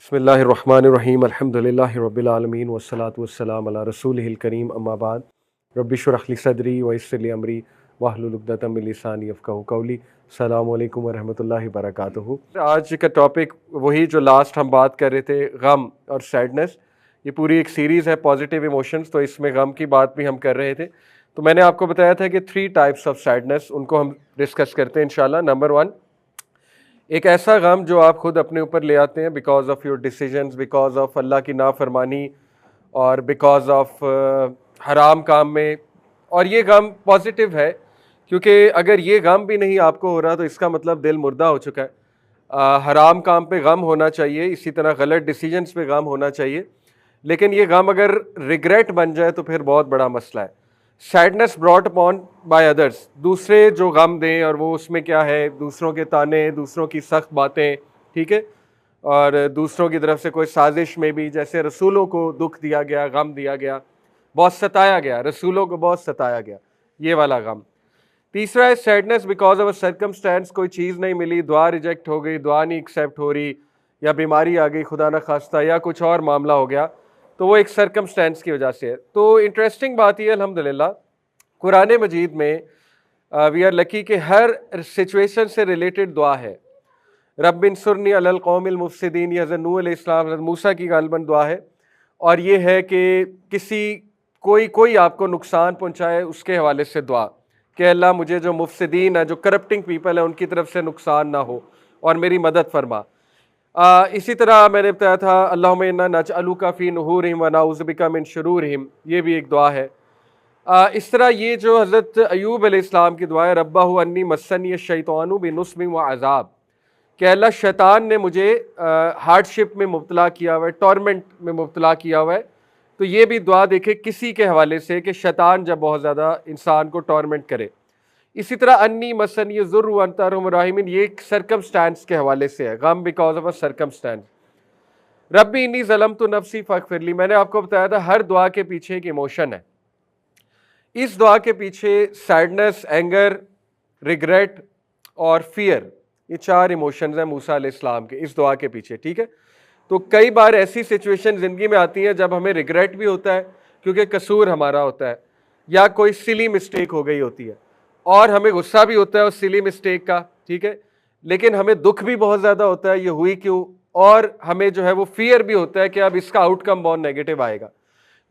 بسم اللہ الرحمن الرحیم الحمدللہ رب العالمین والصلاة والسلام علی رسولہ الکریم اما بعد رب اشرح لی صدری ویسر لی امری واحلل عقدۃ من لسانی یفقہوا قولی۔ السلام علیکم ورحمۃ اللہ وبرکاتہ۔ آج کا ٹاپک وہی جو لاسٹ ہم بات کر رہے تھے، غم اور سیڈنس۔ یہ پوری ایک سیریز ہے پازیٹیو ایموشنز، تو اس میں غم کی بات بھی ہم کر رہے تھے۔ تو میں نے آپ کو بتایا تھا کہ 3 ٹائپس آف سیڈنس، ان کو ہم ڈسکس کرتے ہیں انشاءاللہ۔ نمبر 1، ایک ایسا غم جو آپ خود اپنے اوپر لے آتے ہیں because of your decisions, because of اللہ کی نافرمانی اور بیکاز آف حرام کام میں، اور یہ غم پازیٹیو ہے کیونکہ اگر یہ غم بھی نہیں آپ کو ہو رہا تو اس کا مطلب دل مردہ ہو چکا ہے۔ حرام کام پہ غم ہونا چاہیے، اسی طرح غلط ڈیسیجنز پہ غم ہونا چاہیے، لیکن یہ غم اگر ریگریٹ بن جائے تو پھر بہت بڑا مسئلہ ہے۔ Sadness brought upon by others, دوسرے جو غم دیں، اور وہ اس میں کیا ہے، دوسروں کے تانے، دوسروں کی سخت باتیں، ٹھیک ہے، اور دوسروں کی طرف سے کوئی سازش میں بھی، جیسے رسولوں کو دکھ دیا گیا، غم دیا گیا، بہت ستایا گیا، رسولوں کو بہت ستایا گیا، یہ والا غم۔ تیسرا ہے sadness because of a circumstance, کوئی چیز نہیں ملی، دعا ریجیکٹ ہو گئی، دعا نہیں ایکسیپٹ ہو رہی، یا بیماری آ گئی خدا نخواستہ، یا کچھ اور معاملہ ہو گیا، تو وہ ایک سرکمسٹینس کی وجہ سے ہے۔ تو انٹرسٹنگ بات یہ ہے الحمدللہ قرآن مجید میں وی آر لکی کہ ہر سچویشن سے ریلیٹڈ دعا ہے۔ رب انصرنی علی القوم المفسدین، یہ حضرت نوح علیہ السلام، حضرت موسیٰ کی غالباً دعا ہے، اور یہ ہے کہ کوئی آپ کو نقصان پہنچائے اس کے حوالے سے دعا کہ اللہ مجھے جو مفسدین ہیں، جو کرپٹنگ پیپل ہیں، ان کی طرف سے نقصان نہ ہو اور میری مدد فرما۔ اسی طرح میں نے بتایا تھا اللہم انا نجعلک فی نحورہم ونعوذ بک من شرورہم، یہ بھی ایک دعا ہے۔ اس طرح یہ جو حضرت ایوب علیہ السلام کی دعا ہے، ربہ انی مسنی الشیطان بنصب وعذاب، کہ اللہ شیطان نے مجھے ہارڈ شپ میں مبتلا کیا ہوا ہے، ٹورمنٹ میں مبتلا کیا ہوا ہے۔ تو یہ بھی دعا دیکھیں کسی کے حوالے سے کہ شیطان جب بہت زیادہ انسان کو ٹورمنٹ کرے۔ اسی طرح انی مسنی الضر وانت ارحم الراحمین، یہ ایک سرکمسٹانس کے حوالے سے ہے، غم بیکاز آف اے سرکمسٹانس۔ ربی انی ظلمت نفسی فاغفر لی، میں نے آپ کو بتایا تھا ہر دعا کے پیچھے ایک ایموشن ہے۔ اس دعا کے پیچھے سیڈنس، اینگر، ریگریٹ اور فیئر، یہ 4 ایموشنز ہیں موسیٰ علیہ السلام کے اس دعا کے پیچھے، ٹھیک ہے۔ تو کئی بار ایسی سچویشن زندگی میں آتی ہیں جب ہمیں ریگریٹ بھی ہوتا ہے کیونکہ قصور ہمارا ہوتا ہے، یا کوئی سلی مسٹیک ہو گئی ہوتی ہے، اور ہمیں غصہ بھی ہوتا ہے اس سلی مسٹیک کا، ٹھیک ہے، لیکن ہمیں دکھ بھی بہت زیادہ ہوتا ہے یہ ہوئی کیوں، اور ہمیں جو ہے وہ فیئر بھی ہوتا ہے کہ اب اس کا آؤٹ کم بہت نیگیٹو آئے گا۔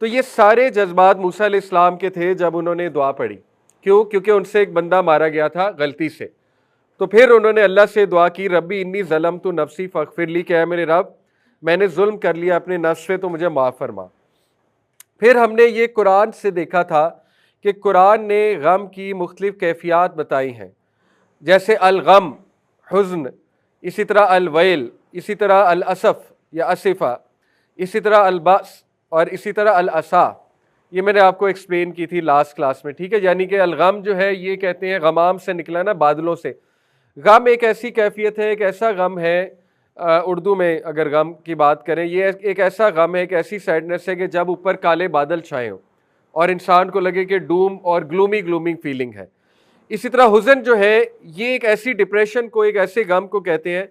تو یہ سارے جذبات موسیٰ علیہ السلام کے تھے جب انہوں نے دعا پڑھی، کیوں؟ کیونکہ ان سے ایک بندہ مارا گیا تھا غلطی سے۔ تو پھر انہوں نے اللہ سے دعا کی ربی انی ظلمت نفسی فاغفر لی، کہ اے میرے رب میں نے ظلم کر لیا اپنے نفس سے، تو مجھے معاف فرما۔ پھر ہم نے یہ قرآن سے دیکھا تھا کہ قرآن نے غم کی مختلف کیفیات بتائی ہیں، جیسے الغم، حزن، اسی طرح الویل، اسی طرح الاسف یا اسفہ، اسی طرح الباس، اور اسی طرح الاسا۔ یہ میں نے آپ کو ایکسپلین کی تھی لاسٹ کلاس میں، ٹھیک ہے۔ یعنی کہ الغم جو ہے یہ کہتے ہیں غمام سے نکلا نا، بادلوں سے۔ غم ایک ایسی کیفیت ہے، ایک ایسا غم ہے، اردو میں اگر غم کی بات کریں، یہ ایک ایسا غم ہے، ایک ایسی سیڈنس ہے کہ جب اوپر کالے بادل چھائے ہوں اور انسان کو لگے کہ ڈوم اور گلومی فیلنگ ہے۔ اسی طرح حزن جو ہے یہ ایک ایسی ڈپریشن کو، ایک ایسے غم کو کہتے ہیں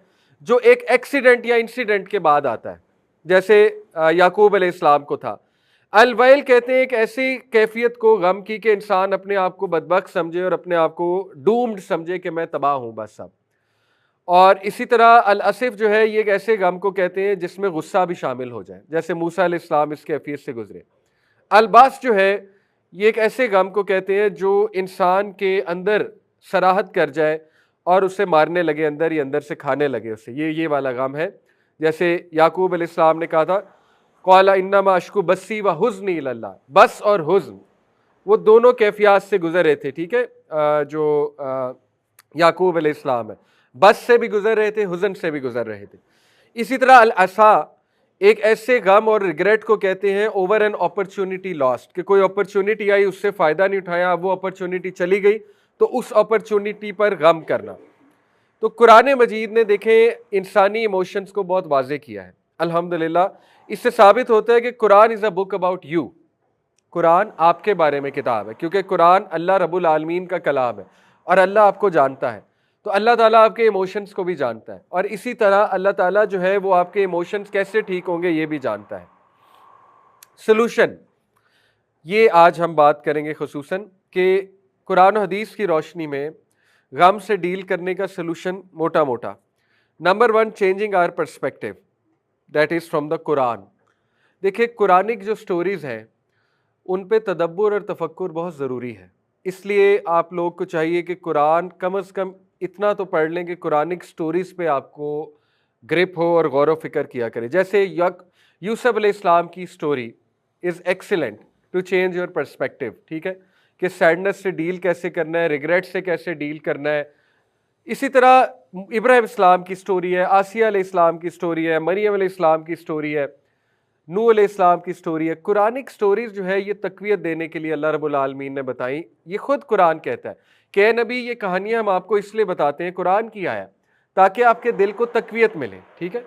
جو ایک ایکسیڈنٹ یا انسیڈنٹ کے بعد آتا ہے، جیسے یعقوب علیہ السلام کو تھا۔ الویل کہتے ہیں ایک ایسی کیفیت کو غم کی کہ انسان اپنے آپ کو بدبخت سمجھے اور اپنے آپ کو ڈومڈ سمجھے کہ میں تباہ ہوں بس اب۔ اور اسی طرح الاسف جو ہے یہ ایک ایسے غم کو کہتے ہیں جس میں غصہ بھی شامل ہو جائے، جیسے موسیٰ علیہ السلام اس کیفیت سے گزرے۔ الباس جو ہے یہ ایک ایسے غم کو کہتے ہیں جو انسان کے اندر صراحت کر جائے اور اسے مارنے لگے، اندر ہی اندر سے کھانے لگے اسے، یہ والا غم ہے۔ جیسے یعقوب علیہ السلام نے کہا تھا قال انما اشکو بسی وحزنی الی اللہ، بس اور حزن، وہ دونوں کیفیات سے گزر رہے تھے، ٹھیک ہے، جو یعقوب علیہ السلام ہے، بس سے بھی گزر رہے تھے، حزن سے بھی گزر رہے تھے۔ اسی طرح الاسا ایک ایسے غم اور ریگریٹ کو کہتے ہیں اوور این اپرچونٹی لاسٹ، کہ کوئی اپرچونٹی آئی اس سے فائدہ نہیں اٹھایا، اب وہ اپرچونٹی چلی گئی تو اس اپرچونٹی پر غم کرنا۔ تو قرآن مجید نے دیکھیں انسانی ایموشنز کو بہت واضح کیا ہے الحمدللہ۔ اس سے ثابت ہوتا ہے کہ قرآن از اے بک اباؤٹ یو، قرآن آپ کے بارے میں کتاب ہے، کیونکہ قرآن اللہ رب العالمین کا کلام ہے اور اللہ آپ کو جانتا ہے۔ تو اللہ تعالیٰ آپ کے ایموشنز کو بھی جانتا ہے، اور اسی طرح اللہ تعالیٰ جو ہے وہ آپ کے ایموشنز کیسے ٹھیک ہوں گے یہ بھی جانتا ہے۔ سلوشن، یہ آج ہم بات کریں گے خصوصاً کہ قرآن و حدیث کی روشنی میں غم سے ڈیل کرنے کا سلوشن موٹا موٹا۔ Number 1، changing our perspective, that is from the قرآن۔ دیکھیں قرآنک جو سٹوریز ہیں ان پہ تدبر اور تفکر بہت ضروری ہے، اس لیے آپ لوگ کو چاہیے کہ قرآن کم از کم اتنا تو پڑھ لیں کہ قرآنک سٹوریز پہ آپ کو گرپ ہو اور غور و فکر کیا کرے۔ جیسے یوسف علیہ السلام کی story is excellent to change your perspective, ٹھیک ہے، کہ سیڈنس سے ڈیل کیسے کرنا ہے، ریگریٹ سے کیسے ڈیل کرنا ہے۔ اسی طرح ابراہیم السلام کی سٹوری ہے، آسیہ علیہ السلام کی سٹوری ہے، مریم علیہ السلام کی سٹوری ہے، نوح علیہ السلام کی سٹوری ہے۔ قرآنک سٹوریز جو ہے یہ تقویت دینے کے لیے اللہ رب العالمین نے بتائیں۔ یہ خود قرآن کہتا ہے کہ اے نبی یہ کہانیاں ہم آپ کو اس لیے بتاتے ہیں، قرآن کی آیا تاکہ آپ کے دل کو تقویت ملے، ٹھیک ہے۔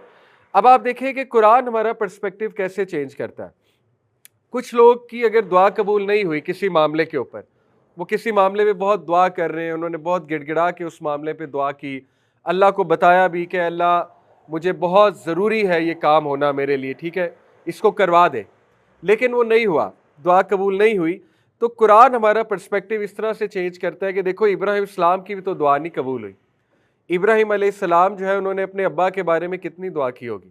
اب آپ دیکھیں کہ قرآن ہمارا پرسپیکٹو کیسے چینج کرتا ہے۔ کچھ لوگ کی اگر دعا قبول نہیں ہوئی کسی معاملے کے اوپر، وہ کسی معاملے میں بہت دعا کر رہے ہیں، انہوں نے بہت گڑ گڑا کے اس معاملے پہ دعا کی، اللہ کو بتایا بھی کہ اللہ مجھے بہت ضروری ہے یہ کام ہونا میرے لیے، ٹھیک ہے، اس کو کروا دے، لیکن وہ نہیں ہوا، دعا قبول نہیں ہوئی، تو قرآن ہمارا پرسپیکٹو اس طرح سے چینج کرتا ہے کہ دیکھو ابراہیم السلام کی بھی تو دعا نہیں قبول ہوئی۔ ابراہیم علیہ السلام جو ہے انہوں نے اپنے ابا کے بارے میں کتنی دعا کی ہوگی،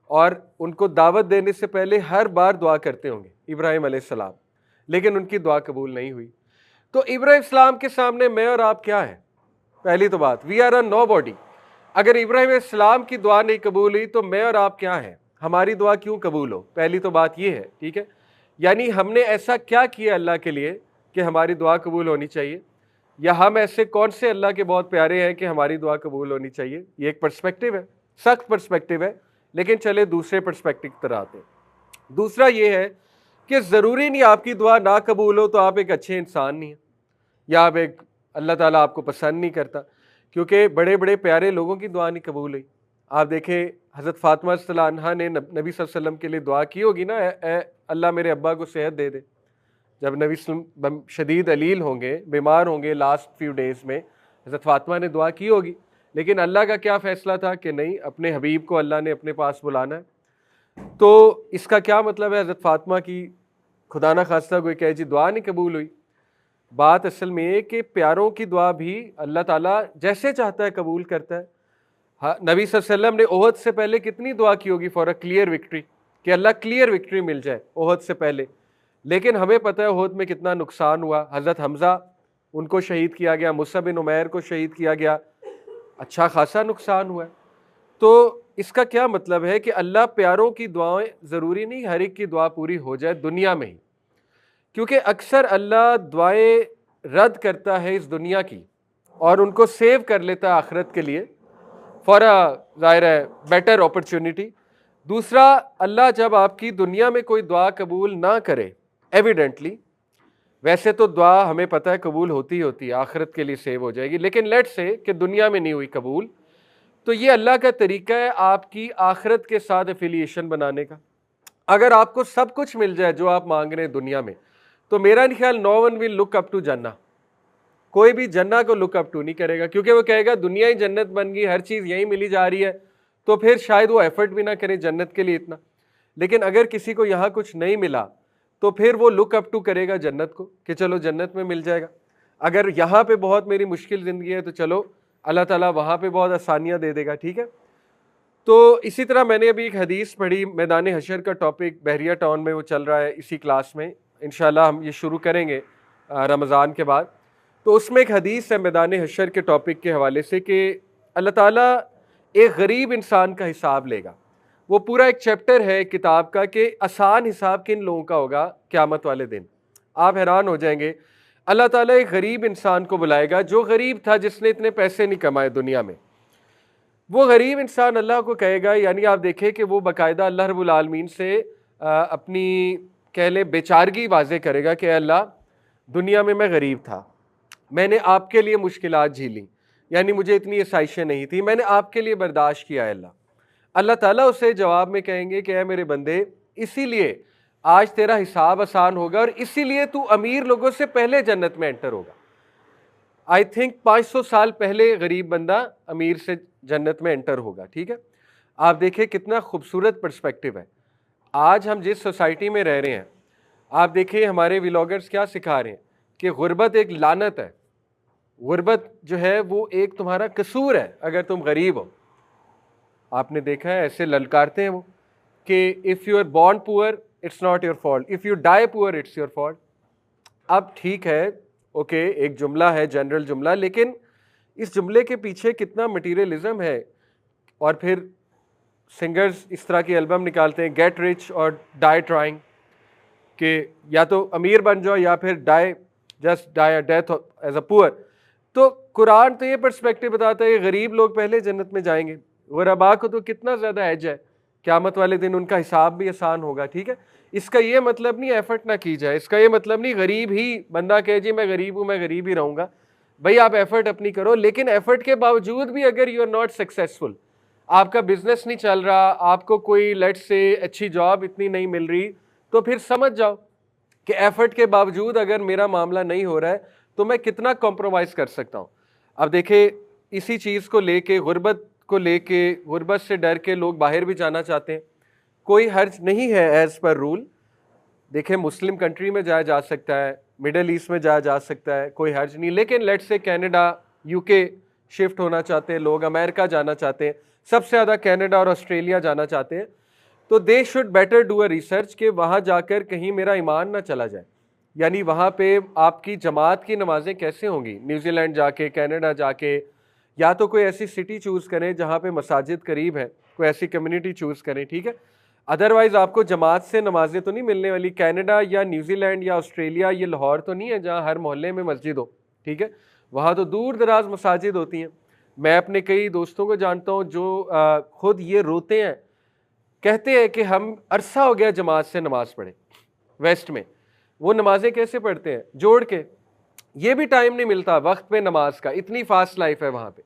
اور ان کو دعوت دینے سے پہلے ہر بار دعا کرتے ہوں گے ابراہیم علیہ السلام، لیکن ان کی دعا قبول نہیں ہوئی۔ تو ابراہیم السلام کے سامنے میں اور آپ کیا ہے؟ پہلی تو بات، we are a know body. اگر ابراہیم علیہ السلام کی دعا نہیں قبول ہوئی تو میں اور آپ کیا ہیں؟ ہماری دعا کیوں قبول ہو؟ پہلی تو بات یہ ہے، ٹھیک ہے، یعنی ہم نے ایسا کیا کیا اللہ کے لیے کہ ہماری دعا قبول ہونی چاہیے، یا ہم ایسے کون سے اللہ کے بہت پیارے ہیں کہ ہماری دعا قبول ہونی چاہیے۔ یہ ایک پرسپیکٹو ہے، سخت پرسپیکٹو ہے، لیکن چلے دوسرے پرسپیکٹو کی طرح آتے ہیں۔ دوسرا یہ ہے کہ ضروری نہیں آپ کی دعا نہ قبول ہو تو آپ ایک اچھے انسان نہیں ہیں، یا آپ ایک اللہ تعالیٰ آپ کو پسند نہیں کرتا، کیونکہ بڑے بڑے پیارے لوگوں کی دعا نہیں قبول ہوئی۔ آپ دیکھیں حضرت فاطمہ رضی اللہ عنہا نے نبی صلی اللہ علیہ وسلم کے لیے دعا کی ہوگی نا، اے اللہ میرے ابا کو صحت دے دے۔ جب نبی صلی اللہ علیہ وسلم شدید علیل ہوں گے، بیمار ہوں گے لاسٹ فیو ڈیز میں، حضرت فاطمہ نے دعا کی ہوگی، لیکن اللہ کا کیا فیصلہ تھا کہ نہیں، اپنے حبیب کو اللہ نے اپنے پاس بلانا ہے۔ تو اس کا کیا مطلب ہے؟ حضرت فاطمہ کی خدا نہ خواستہ کوئی کہے جی دعا نہیں قبول ہوئی۔ بات اصل میں یہ کہ پیاروں کی دعا بھی اللہ تعالیٰ جیسے چاہتا ہے قبول کرتا ہے۔ نبی صلی اللہ علیہ وسلم نے احد سے پہلے کتنی دعا کی ہوگی فار اے کلیئر وکٹری، کہ اللہ کلیئر وکٹری مل جائے احد سے پہلے، لیکن ہمیں پتہ ہے احد میں کتنا نقصان ہوا۔ حضرت حمزہ ان کو شہید کیا گیا، مصعب بن عمیر کو شہید کیا گیا، اچھا خاصا نقصان ہوا ہے۔ تو اس کا کیا مطلب ہے کہ اللہ پیاروں کی دعائیں ضروری نہیں ہر ایک کی دعا پوری ہو جائے دنیا میں ہی، کیونکہ اکثر اللہ دعائیں رد کرتا ہے اس دنیا کی اور ان کو سیو کر لیتا ہے آخرت کے لیے، فار ظاہر ہے بیٹر اپرچونٹی۔ دوسرا، اللہ جب آپ کی دنیا میں کوئی دعا قبول نہ کرے ایویڈنٹلی، ویسے تو دعا ہمیں پتہ ہے قبول ہوتی ہے، آخرت کے لیے سیو ہو جائے گی، لیکن لیٹ سے کہ دنیا میں نہیں ہوئی قبول، تو یہ اللہ کا طریقہ ہے آپ کی آخرت کے ساتھ ایفیلیشن بنانے کا۔ اگر آپ کو سب کچھ مل جائے جو آپ مانگ رہے ہیں دنیا میں، تو میرا نہیں خیال نو one will look up to جنہ، کوئی بھی جنہ کو لک اپ ٹو نہیں کرے گا، کیونکہ وہ کہے گا دنیا ہی جنت بن گئی، ہر چیز یہیں ملی جا رہی ہے، تو پھر شاید وہ ایفرٹ بھی نہ کرے جنت کے لیے اتنا۔ لیکن اگر کسی کو یہاں کچھ نہیں ملا تو پھر وہ لک اپ ٹو کرے گا جنت کو کہ چلو جنت میں مل جائے گا۔ اگر یہاں پہ بہت میری مشکل زندگی ہے تو چلو اللہ تعالیٰ وہاں پہ بہت آسانیاں دے دے گا، ٹھیک ہے۔ تو اسی طرح میں نے ابھی ایک حدیث پڑھی، میدان حشر کا ٹاپک بحریہ ٹاؤن میں وہ چل رہا ہے اسی کلاس میں، انشاءاللہ ہم یہ شروع کریں گے رمضان کے بعد۔ تو اس میں ایک حدیث ہے میدان حشر کے ٹاپک کے حوالے سے کہ اللہ تعالیٰ ایک غریب انسان کا حساب لے گا۔ وہ پورا ایک چیپٹر ہے کتاب کا کہ آسان حساب کن لوگوں کا ہوگا قیامت والے دن۔ آپ حیران ہو جائیں گے، اللہ تعالیٰ ایک غریب انسان کو بلائے گا جو غریب تھا، جس نے اتنے پیسے نہیں کمائے دنیا میں۔ وہ غریب انسان اللہ کو کہے گا، یعنی آپ دیکھیں کہ وہ باقاعدہ اللہ رب العالمین سے اپنی کہہ لیں بیچارگی واضح کرے گا کہ اے اللہ دنیا میں غریب تھا، میں نے آپ کے لیے مشکلات جھیلیں، یعنی مجھے اتنی آسائشیں نہیں تھی، میں نے آپ کے لیے برداشت کیا ہے اللہ۔ اللہ تعالیٰ اسے جواب میں کہیں گے کہ اے میرے بندے، اسی لیے آج تیرا حساب آسان ہوگا اور اسی لیے تو امیر لوگوں سے پہلے جنت میں انٹر ہوگا۔ آئی تھنک 500 سال پہلے غریب بندہ امیر سے جنت میں انٹر ہوگا. ٹھیک ہے, آپ دیکھیں کتنا خوبصورت پرسپیکٹو ہے. آج ہم جس سوسائٹی میں رہ رہے ہیں, آپ دیکھیں ہمارے ولاگرز کیا سکھا رہے ہیں کہ غربت ایک لعنت ہے. غربت جو ہے وہ ایک تمہارا قصور ہے اگر تم غریب ہو. آپ نے دیکھا ہے ایسے للکارتے ہیں وہ کہ if you are born poor it's not your fault, if you die poor it's your fault. اب ٹھیک ہے, اوکے, ایک جملہ ہے, جنرل جملہ, لیکن اس جملے کے پیچھے کتنا مٹیریلزم ہے. اور پھر سنگرز اس طرح کی البم نکالتے ہیں, گیٹ رچ اور ڈائی ٹرائنگ, کہ یا تو امیر بن جاؤ یا پھر just die death as a پور. تو قرآن تو یہ پرسپیکٹو بتاتا ہے کہ غریب لوگ پہلے جنت میں جائیں گے. غرباء کو تو کتنا زیادہ ایج ہے, قیامت والے دن ان کا حساب بھی آسان ہوگا. ٹھیک ہے, اس کا یہ مطلب نہیں ایفرٹ نہ کی جائے, اس کا یہ مطلب نہیں غریب ہی بندہ کہے جی میں غریب ہوں میں غریب ہی رہوں گا. بھائی آپ ایفرٹ اپنی کرو, لیکن ایفرٹ کے باوجود بھی اگر یو آر ناٹ سکسیسفل, آپ کا بزنس نہیں چل رہا, آپ کو کوئی لیٹ سے اچھی جاب اتنی نہیں مل رہی, تو پھر سمجھ جاؤ کہ ایفرٹ کے باوجود اگر میرا معاملہ نہیں ہو رہا ہے تو میں کتنا کمپرومائز کر سکتا ہوں. اب دیکھیں اسی چیز کو لے کے, غربت کو لے کے, غربت سے ڈر کے لوگ باہر بھی جانا چاہتے ہیں. کوئی حرج نہیں ہے ایز پر رول. دیکھیں مسلم کنٹری میں جایا جا سکتا ہے, مڈل ایسٹ میں جایا جا سکتا ہے, کوئی حرج نہیں. لیکن لیٹ سے کینیڈا, یو کے شفٹ ہونا چاہتے ہیں لوگ, امریکہ جانا چاہتے ہیں, سب سے زیادہ کینیڈا اور آسٹریلیا جانا چاہتے ہیں. تو they should better do a research کہ وہاں جا کر کہیں میرا ایمان نہ چلا جائے. یعنی وہاں پہ آپ کی جماعت کی نمازیں کیسے ہوں گی, نیوزی لینڈ جا کے, کینیڈا جا کے, یا تو کوئی ایسی سٹی چوز کریں جہاں پہ مساجد قریب ہے, کوئی ایسی کمیونٹی چوز کریں. ٹھیک ہے, ادروائز آپ کو جماعت سے نمازیں تو نہیں ملنے والی. کینیڈا یا نیوزی لینڈ یا آسٹریلیا یہ لاہور تو نہیں ہے جہاں ہر محلے میں مسجد ہو. ٹھیک ہے, وہاں تو دور دراز مساجد ہوتی ہیں. میں اپنے کئی دوستوں کو جانتا ہوں جو خود یہ روتے ہیں, کہتے ہیں کہ ہم عرصہ ہو گیا جماعت سے نماز پڑھے. ویسٹ میں وہ نمازیں کیسے پڑھتے ہیں, جوڑ کے. یہ بھی ٹائم نہیں ملتا وقت پہ نماز کا, اتنی فاسٹ لائف ہے وہاں پہ.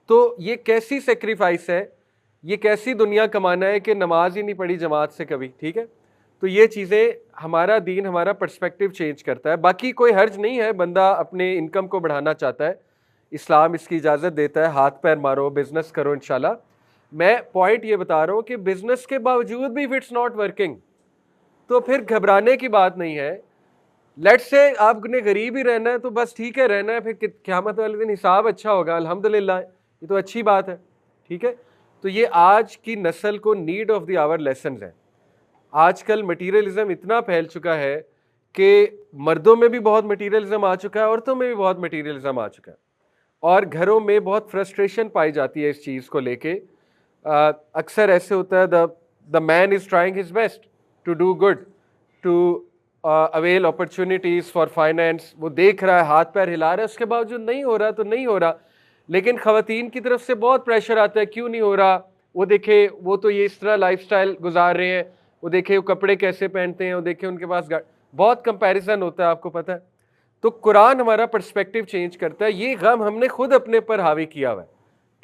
تو یہ کیسی سیکریفائس ہے, یہ کیسی دنیا کمانا ہے کہ نماز ہی نہیں پڑھی جماعت سے کبھی. ٹھیک ہے, تو یہ چیزیں ہمارا دین ہمارا پرسپیکٹو چینج کرتا ہے. باقی کوئی حرج نہیں ہے, بندہ اپنے انکم کو بڑھانا چاہتا ہے, اسلام اس کی اجازت دیتا ہے, ہاتھ پیر مارو, بزنس کرو انشاءاللہ. میں پوائنٹ یہ بتا رہا ہوں کہ بزنس کے باوجود بھی اف اٹس ناٹ ورکنگ تو پھر گھبرانے کی بات نہیں ہے. لیٹ سے آپ نے غریب ہی رہنا ہے تو بس ٹھیک ہے, رہنا ہے, پھر قیامت والے دن حساب اچھا ہوگا, الحمدللہ, یہ تو اچھی بات ہے. ٹھیک ہے, تو یہ آج کی نسل کو need of the hour lessons ہیں. آج کل مٹیریلزم اتنا پھیل چکا ہے کہ مردوں میں بھی بہت مٹیریلزم آ چکا ہے, عورتوں میں بھی بہت مٹیریلزم آ چکا ہے, اور گھروں میں بہت فرسٹریشن پائی جاتی ہے اس چیز کو لے کے. اکثر ایسے ہوتا ہے the man is trying his best to do good, to avail opportunities for finance. وہ دیکھ رہا ہے, ہاتھ پیر ہلا رہا ہے, اس کے باوجود نہیں ہو رہا تو نہیں ہو رہا. لیکن خواتین کی طرف سے بہت پریشر آتا ہے, کیوں نہیں ہو رہا, وہ دیکھے وہ تو یہ اس طرح لائف سٹائل گزار رہے ہیں, وہ دیکھے وہ کپڑے کیسے پہنتے ہیں, وہ دیکھے ان کے پاس بہت کمپیریزن ہوتا ہے, آپ کو پتہ ہے. تو قرآن ہمارا پرسپیکٹو چینج کرتا ہے. یہ غم ہم نے خود اپنے پر حاوی کیا ہوا ہے.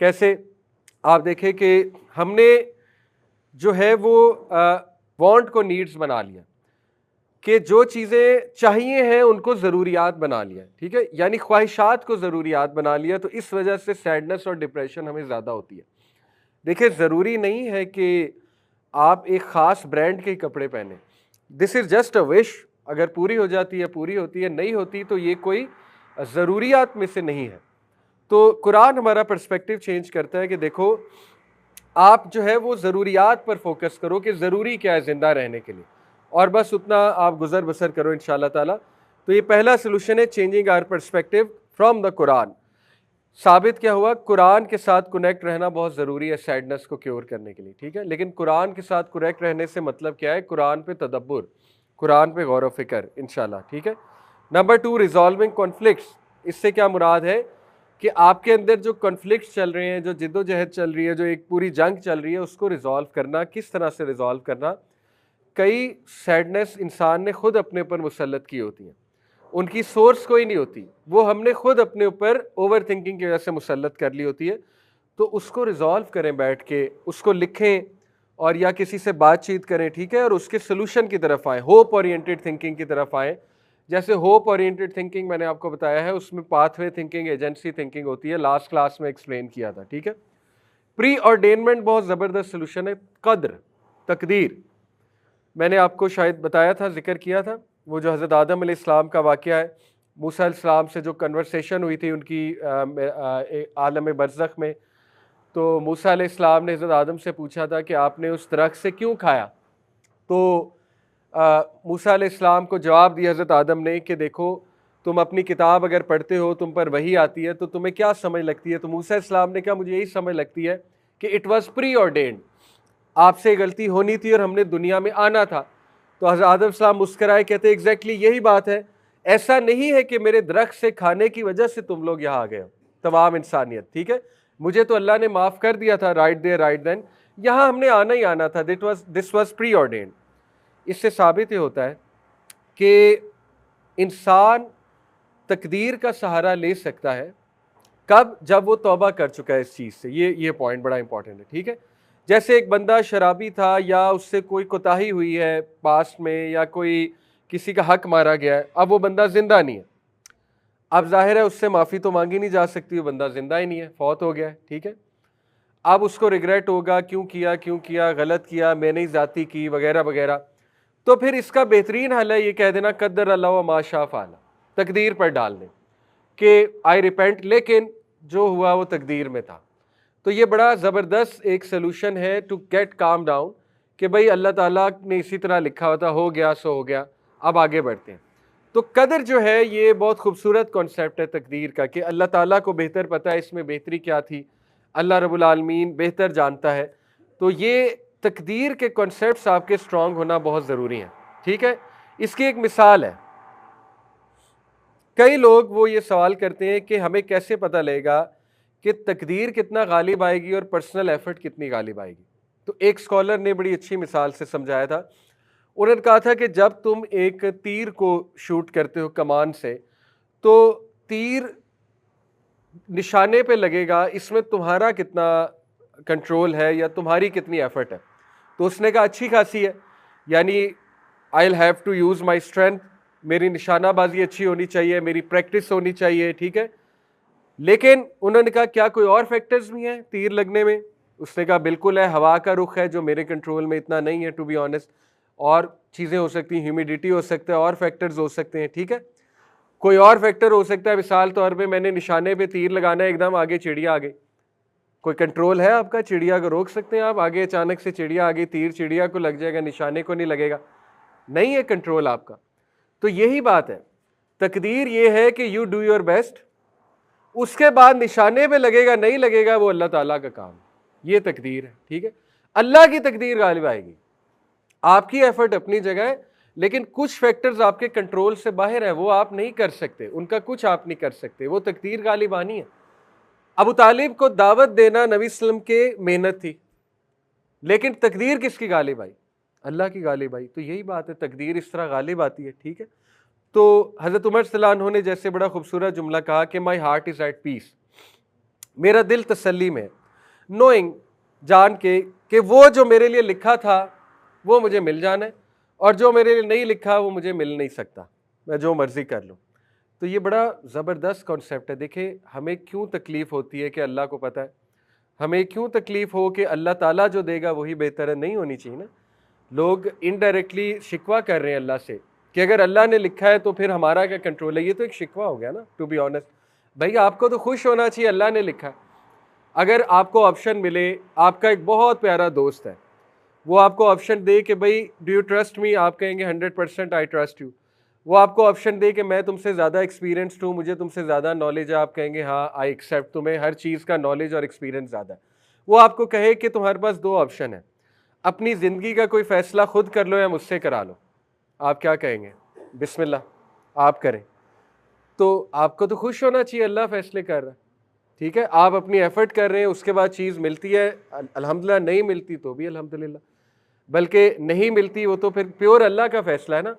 کیسے, آپ دیکھیں کہ ہم نے جو ہے وہ وانٹ کو نیڈز بنا لیا, کہ جو چیزیں چاہیے ہیں ان کو ضروریات بنا لیا. ٹھیک ہے, یعنی خواہشات کو ضروریات بنا لیا, تو اس وجہ سے سیڈنس اور ڈپریشن ہمیں زیادہ ہوتی ہے. دیکھیں ضروری نہیں ہے کہ آپ ایک خاص برانڈ کے کپڑے پہنیں, دس از جسٹ اے وش. اگر پوری ہو جاتی ہے پوری ہوتی ہے, نہیں ہوتی تو یہ کوئی ضروریات میں سے نہیں ہے. تو قرآن ہمارا پرسپیکٹو چینج کرتا ہے کہ دیکھو آپ جو ہے وہ ضروریات پر فوکس کرو کہ ضروری کیا ہے زندہ رہنے کے لیے, اور بس اتنا آپ گزر بسر کرو انشاءاللہ تعالیٰ. تو یہ پہلا سلوشن ہے, changing our perspective from the قرآن. ثابت کیا ہوا, قرآن کے ساتھ کنیکٹ رہنا بہت ضروری ہے سیڈنس کو کیور کرنے کے لیے. ٹھیک ہے, لیکن قرآن کے ساتھ کنیکٹ رہنے سے مطلب کیا ہے, قرآن پہ تدبر, قرآن پہ غور و فکر انشاءاللہ. ٹھیک ہے. Number 2, resolving conflicts. اس سے کیا مراد ہے کہ آپ کے اندر جو کنفلکٹس چل رہے ہیں, جو جد و جہد چل رہی ہے, جو ایک پوری جنگ چل رہی ہے, اس کو ریزالو کرنا. کس طرح سے ریزالو کرنا؟ کئی سیڈنس انسان نے خود اپنے اوپر مسلط کی ہوتی ہیں, ان کی سورس کوئی نہیں ہوتی, وہ ہم نے خود اپنے اوپر اوور تھنکنگ کی وجہ سے مسلط کر لی ہوتی ہے. تو اس کو ریزالو کریں بیٹھ کے, اس کو لکھیں اور یا کسی سے بات چیت کریں. ٹھیک ہے, اور اس کے سلوشن کی طرف آئیں, ہوپ اورینٹیڈ تھنکنگ کی طرف آئیں, جیسے ہوپ اورینٹڈ تھنکنگ میں نے آپ کو بتایا ہے، اس میں path way thinking, agency thinking ہوتی ہے، لاسٹ کلاس میں ایکسپلین کیا تھا، ٹھیک ہے. پری آرڈینمنٹ بہت زبردست سلوشن ہے. قدر، تقدیر، میں نے آپ کو شاید بتایا تھا، ذکر کیا تھا، وہ جو حضرت آدم علیہ السلام کا واقعہ ہے، موسیٰ علیہ السلام سے جو کنورسیشن ہوئی تھی ان کی عالم برزخ میں. تو موسیٰ علیہ السلام نے حضرت آدم سے پوچھا تھا کہ آپ نے اس درخت سے کیوں کھایا؟ تو موسیٰ علیہ السلام کو جواب دیا حضرت آدم نے کہ دیکھو، تم اپنی کتاب اگر پڑھتے ہو، تم پر وحی آتی ہے، تو تمہیں کیا سمجھ لگتی ہے؟ تو موسیٰ علیہ السلام نے کہا مجھے یہی سمجھ لگتی ہے کہ اٹ واز پری آرڈینڈ، آپ سے غلطی ہونی تھی اور ہم نے دنیا میں آنا تھا. تو حضرت آدم السلام مسکرائے، کہتے ایگزیکٹلی یہی بات ہے، ایسا نہیں ہے کہ میرے درخت سے کھانے کی وجہ سے تم لوگ یہاں آ گئے ہو، تمام انسانیت، ٹھیک ہے، مجھے تو اللہ نے معاف کر دیا تھا رائٹ دیر رائٹ دین، یہاں ہم نے آنا ہی آنا تھا، دس واز پری آرڈینڈ. اس سے ثابت یہ ہوتا ہے کہ انسان تقدیر کا سہارا لے سکتا ہے کب؟ جب وہ توبہ کر چکا ہے اس چیز سے. یہ پوائنٹ بڑا امپورٹنٹ ہے، ٹھیک ہے. جیسے ایک بندہ شرابی تھا، یا اس سے کوئی کوتاہی ہوئی ہے پاسٹ میں، یا کوئی کسی کا حق مارا گیا ہے، اب وہ بندہ زندہ نہیں ہے، اب ظاہر ہے اس سے معافی تو مانگی نہیں جا سکتی، وہ بندہ زندہ ہی نہیں ہے، فوت ہو گیا ہے، ٹھیک ہے. اب اس کو ریگریٹ ہوگا، کیوں کیا، غلط کیا، میں نے زیادتی کی، وغیرہ وغیرہ. تو پھر اس کا بہترین حل ہے یہ کہہ دینا قدر اللہ و ما شاء فعل، تقدیر پر ڈال دیں کہ آئی ریپینٹ، لیکن جو ہوا وہ تقدیر میں تھا. تو یہ بڑا زبردست ایک سلوشن ہے ٹو گیٹ کام ڈاؤن، کہ بھئی اللہ تعالیٰ نے اسی طرح لکھا ہوتا، ہو گیا سو ہو گیا، اب آگے بڑھتے ہیں. تو قدر جو ہے یہ بہت خوبصورت کانسیپٹ ہے تقدیر کا، کہ اللہ تعالیٰ کو بہتر پتہ ہے اس میں بہتری کیا تھی، اللہ رب العالمین بہتر جانتا ہے. تو یہ تقدیر کے کانسیپٹس آپ کے اسٹرانگ ہونا بہت ضروری ہیں، ٹھیک ہے. اس کی ایک مثال ہے، کئی لوگ وہ یہ سوال کرتے ہیں کہ ہمیں کیسے پتہ لگے گا کہ تقدیر کتنا غالب آئے گی اور پرسنل ایفرٹ کتنی غالب آئے گی. تو ایک اسکالر نے بڑی اچھی مثال سے سمجھایا تھا. انہوں نے کہا تھا کہ جب تم ایک تیر کو شوٹ کرتے ہو کمان سے، تو تیر نشانے پہ لگے گا، اس میں تمہارا کتنا کنٹرول ہے یا تمہاری کتنی ایفرٹ ہے؟ تو اس نے کہا اچھی خاصی ہے، یعنی I'll have to use my strength، میری نشانہ بازی اچھی ہونی چاہیے، میری پریکٹس ہونی چاہیے، ٹھیک ہے. لیکن انہوں نے کہا کیا کوئی اور فیکٹرز بھی ہیں تیر لگنے میں؟ اس نے کہا بالکل ہے، ہوا کا رخ ہے جو میرے کنٹرول میں اتنا نہیں ہے ٹو بی آنیسٹ، اور چیزیں ہو سکتی ہیں، ہیومیڈیٹی ہو سکتا ہے، اور فیکٹرز ہو سکتے ہیں، ٹھیک ہے. کوئی اور فیکٹر ہو سکتا ہے، مثال طور پہ میں نے نشانے پہ تیر لگانا ہے، ایک دم آگے چڑیا آ گئی، کوئی کنٹرول ہے آپ کا؟ چڑیا کو روک سکتے ہیں آپ؟ آگے اچانک سے چڑیا آ گئی، تیر چڑیا کو لگ جائے گا، نشانے کو نہیں لگے گا، نہیں ہے کنٹرول آپ کا. تو یہی بات ہے، تقدیر یہ ہے کہ یو ڈو یور بیسٹ، اس کے بعد نشانے پہ لگے گا نہیں لگے گا وہ اللہ تعالیٰ کا کام، یہ تقدیر ہے، ٹھیک ہے. اللہ کی تقدیر غالب آئے گی، آپ کی ایفرٹ اپنی جگہ ہے، لیکن کچھ فیکٹرز آپ کے کنٹرول سے باہر ہیں، وہ آپ نہیں کر سکتے، ان کا کچھ آپ نہیں کر سکتے، وہ تقدیر غالب آنی ہے. ابو طالب کو دعوت دینا نبی صلی اللہ علیہ وسلم کے محنت تھی، لیکن تقدیر کس کی غالب آئی؟ اللہ کی غالب آئی. تو یہی بات ہے، تقدیر اس طرح غالب آتی ہے، ٹھیک ہے. تو حضرت عمر صلی اللہ عنہ نے جیسے بڑا خوبصورت جملہ کہا کہ my heart is at peace, میرا دل تسلی میں، نوئنگ، جان کے کہ وہ جو میرے لیے لکھا تھا وہ مجھے مل جانا ہے، اور جو میرے لیے نہیں لکھا وہ مجھے مل نہیں سکتا، میں جو مرضی کر لوں. تو یہ بڑا زبردست کانسیپٹ ہے. دیکھیں ہمیں کیوں تکلیف ہوتی ہے کہ اللہ کو پتہ ہے، ہمیں کیوں تکلیف ہو کہ اللہ تعالیٰ جو دے گا وہی بہتر ہے، نہیں ہونی چاہیے نا. لوگ انڈائریکٹلی شکوہ کر رہے ہیں اللہ سے کہ اگر اللہ نے لکھا ہے تو پھر ہمارا کیا کنٹرول ہے. یہ تو ایک شکوہ ہو گیا نا، ٹو بی آنیسٹ. بھائی آپ کو تو خوش ہونا چاہیے اللہ نے لکھا ہے. اگر آپ کو آپشن ملے، آپ کا ایک بہت پیارا دوست ہے، وہ آپ کو آپشن دے کہ بھائی ڈو یو ٹرسٹ می، آپ کہیں گے 100% آئی ٹرسٹ یو. وہ آپ کو آپشن دے کہ میں تم سے زیادہ ایکسپیرینسڈ ہوں، مجھے تم سے زیادہ نالج ہے، آپ کہیں گے ہاں آئی ایکسیپٹ، تمہیں ہر چیز کا نالج اور ایکسپیرینس زیادہ ہے. وہ آپ کو کہے کہ تمہارے پاس دو آپشن ہیں، اپنی زندگی کا کوئی فیصلہ خود کر لو یا مجھ سے کرا لو، آپ کیا کہیں گے؟ بسم اللہ آپ کریں. تو آپ کو تو خوش ہونا چاہیے اللہ فیصلے کر رہا ہے، ٹھیک ہے. آپ اپنی ایفرٹ کر رہے ہیں، اس کے بعد چیز ملتی ہے الحمدللہ، نہیں ملتی تو بھی الحمدللہ، بلکہ نہیں ملتی وہ تو پھر پیور اللہ کا فیصلہ ہے نا.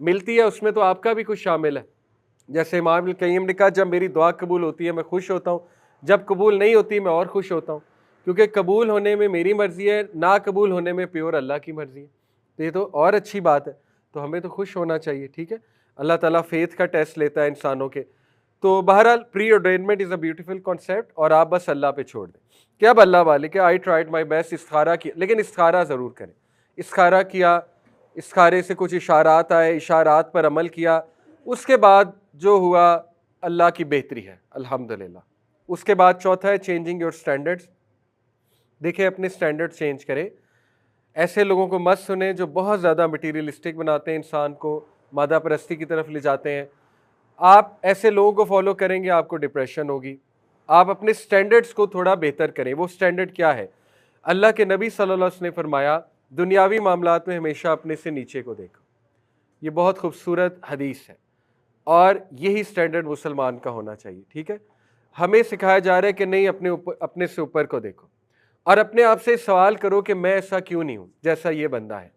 ملتی ہے اس میں تو آپ کا بھی کچھ شامل ہے. جیسے امام ابن القیم نے کہا جب میری دعا قبول ہوتی ہے میں خوش ہوتا ہوں، جب قبول نہیں ہوتی میں اور خوش ہوتا ہوں، کیونکہ قبول ہونے میں میری مرضی ہے، نا قبول ہونے میں پیور اللہ کی مرضی ہے. تو یہ تو اور اچھی بات ہے، تو ہمیں تو خوش ہونا چاہیے، ٹھیک ہے. اللہ تعالیٰ فیتھ کا ٹیسٹ لیتا ہے انسانوں کے. تو بہرحال پری ordainment is a beautiful concept, اور آپ بس اللہ پہ چھوڑ دیں کہ اب اللہ والے کہ آئی ٹرائیڈ مائی بیسٹ, استخارہ کیا, لیکن استخارہ ضرور کریں. استخارہ کیا, استخارے سے کچھ اشارات آئے, اشارات پر عمل کیا, اس کے بعد جو ہوا اللہ کی بہتری ہے الحمدللہ. اس کے بعد چوتھا ہے چینجنگ یور اسٹینڈرڈس. دیکھیں اپنے اسٹینڈرڈ چینج کریں. ایسے لوگوں کو مت سنیں جو بہت زیادہ مٹیریلسٹک بناتے ہیں انسان کو, مادہ پرستی کی طرف لے جاتے ہیں. آپ ایسے لوگوں کو فالو کریں گے آپ کو ڈپریشن ہوگی. آپ اپنے سٹینڈرڈز کو تھوڑا بہتر کریں. وہ سٹینڈرڈ کیا ہے؟ اللہ کے نبی صلی اللہ علیہ وسلم نے فرمایا دنیاوی معاملات میں ہمیشہ اپنے سے نیچے کو دیکھو. یہ بہت خوبصورت حدیث ہے, اور یہی سٹینڈرڈ مسلمان کا ہونا چاہیے. ٹھیک ہے, ہمیں سکھایا جا رہا ہے کہ نہیں, اپنے سے اوپر کو دیکھو, اور اپنے آپ سے سوال کرو کہ میں ایسا کیوں نہیں ہوں جیسا یہ بندہ ہے.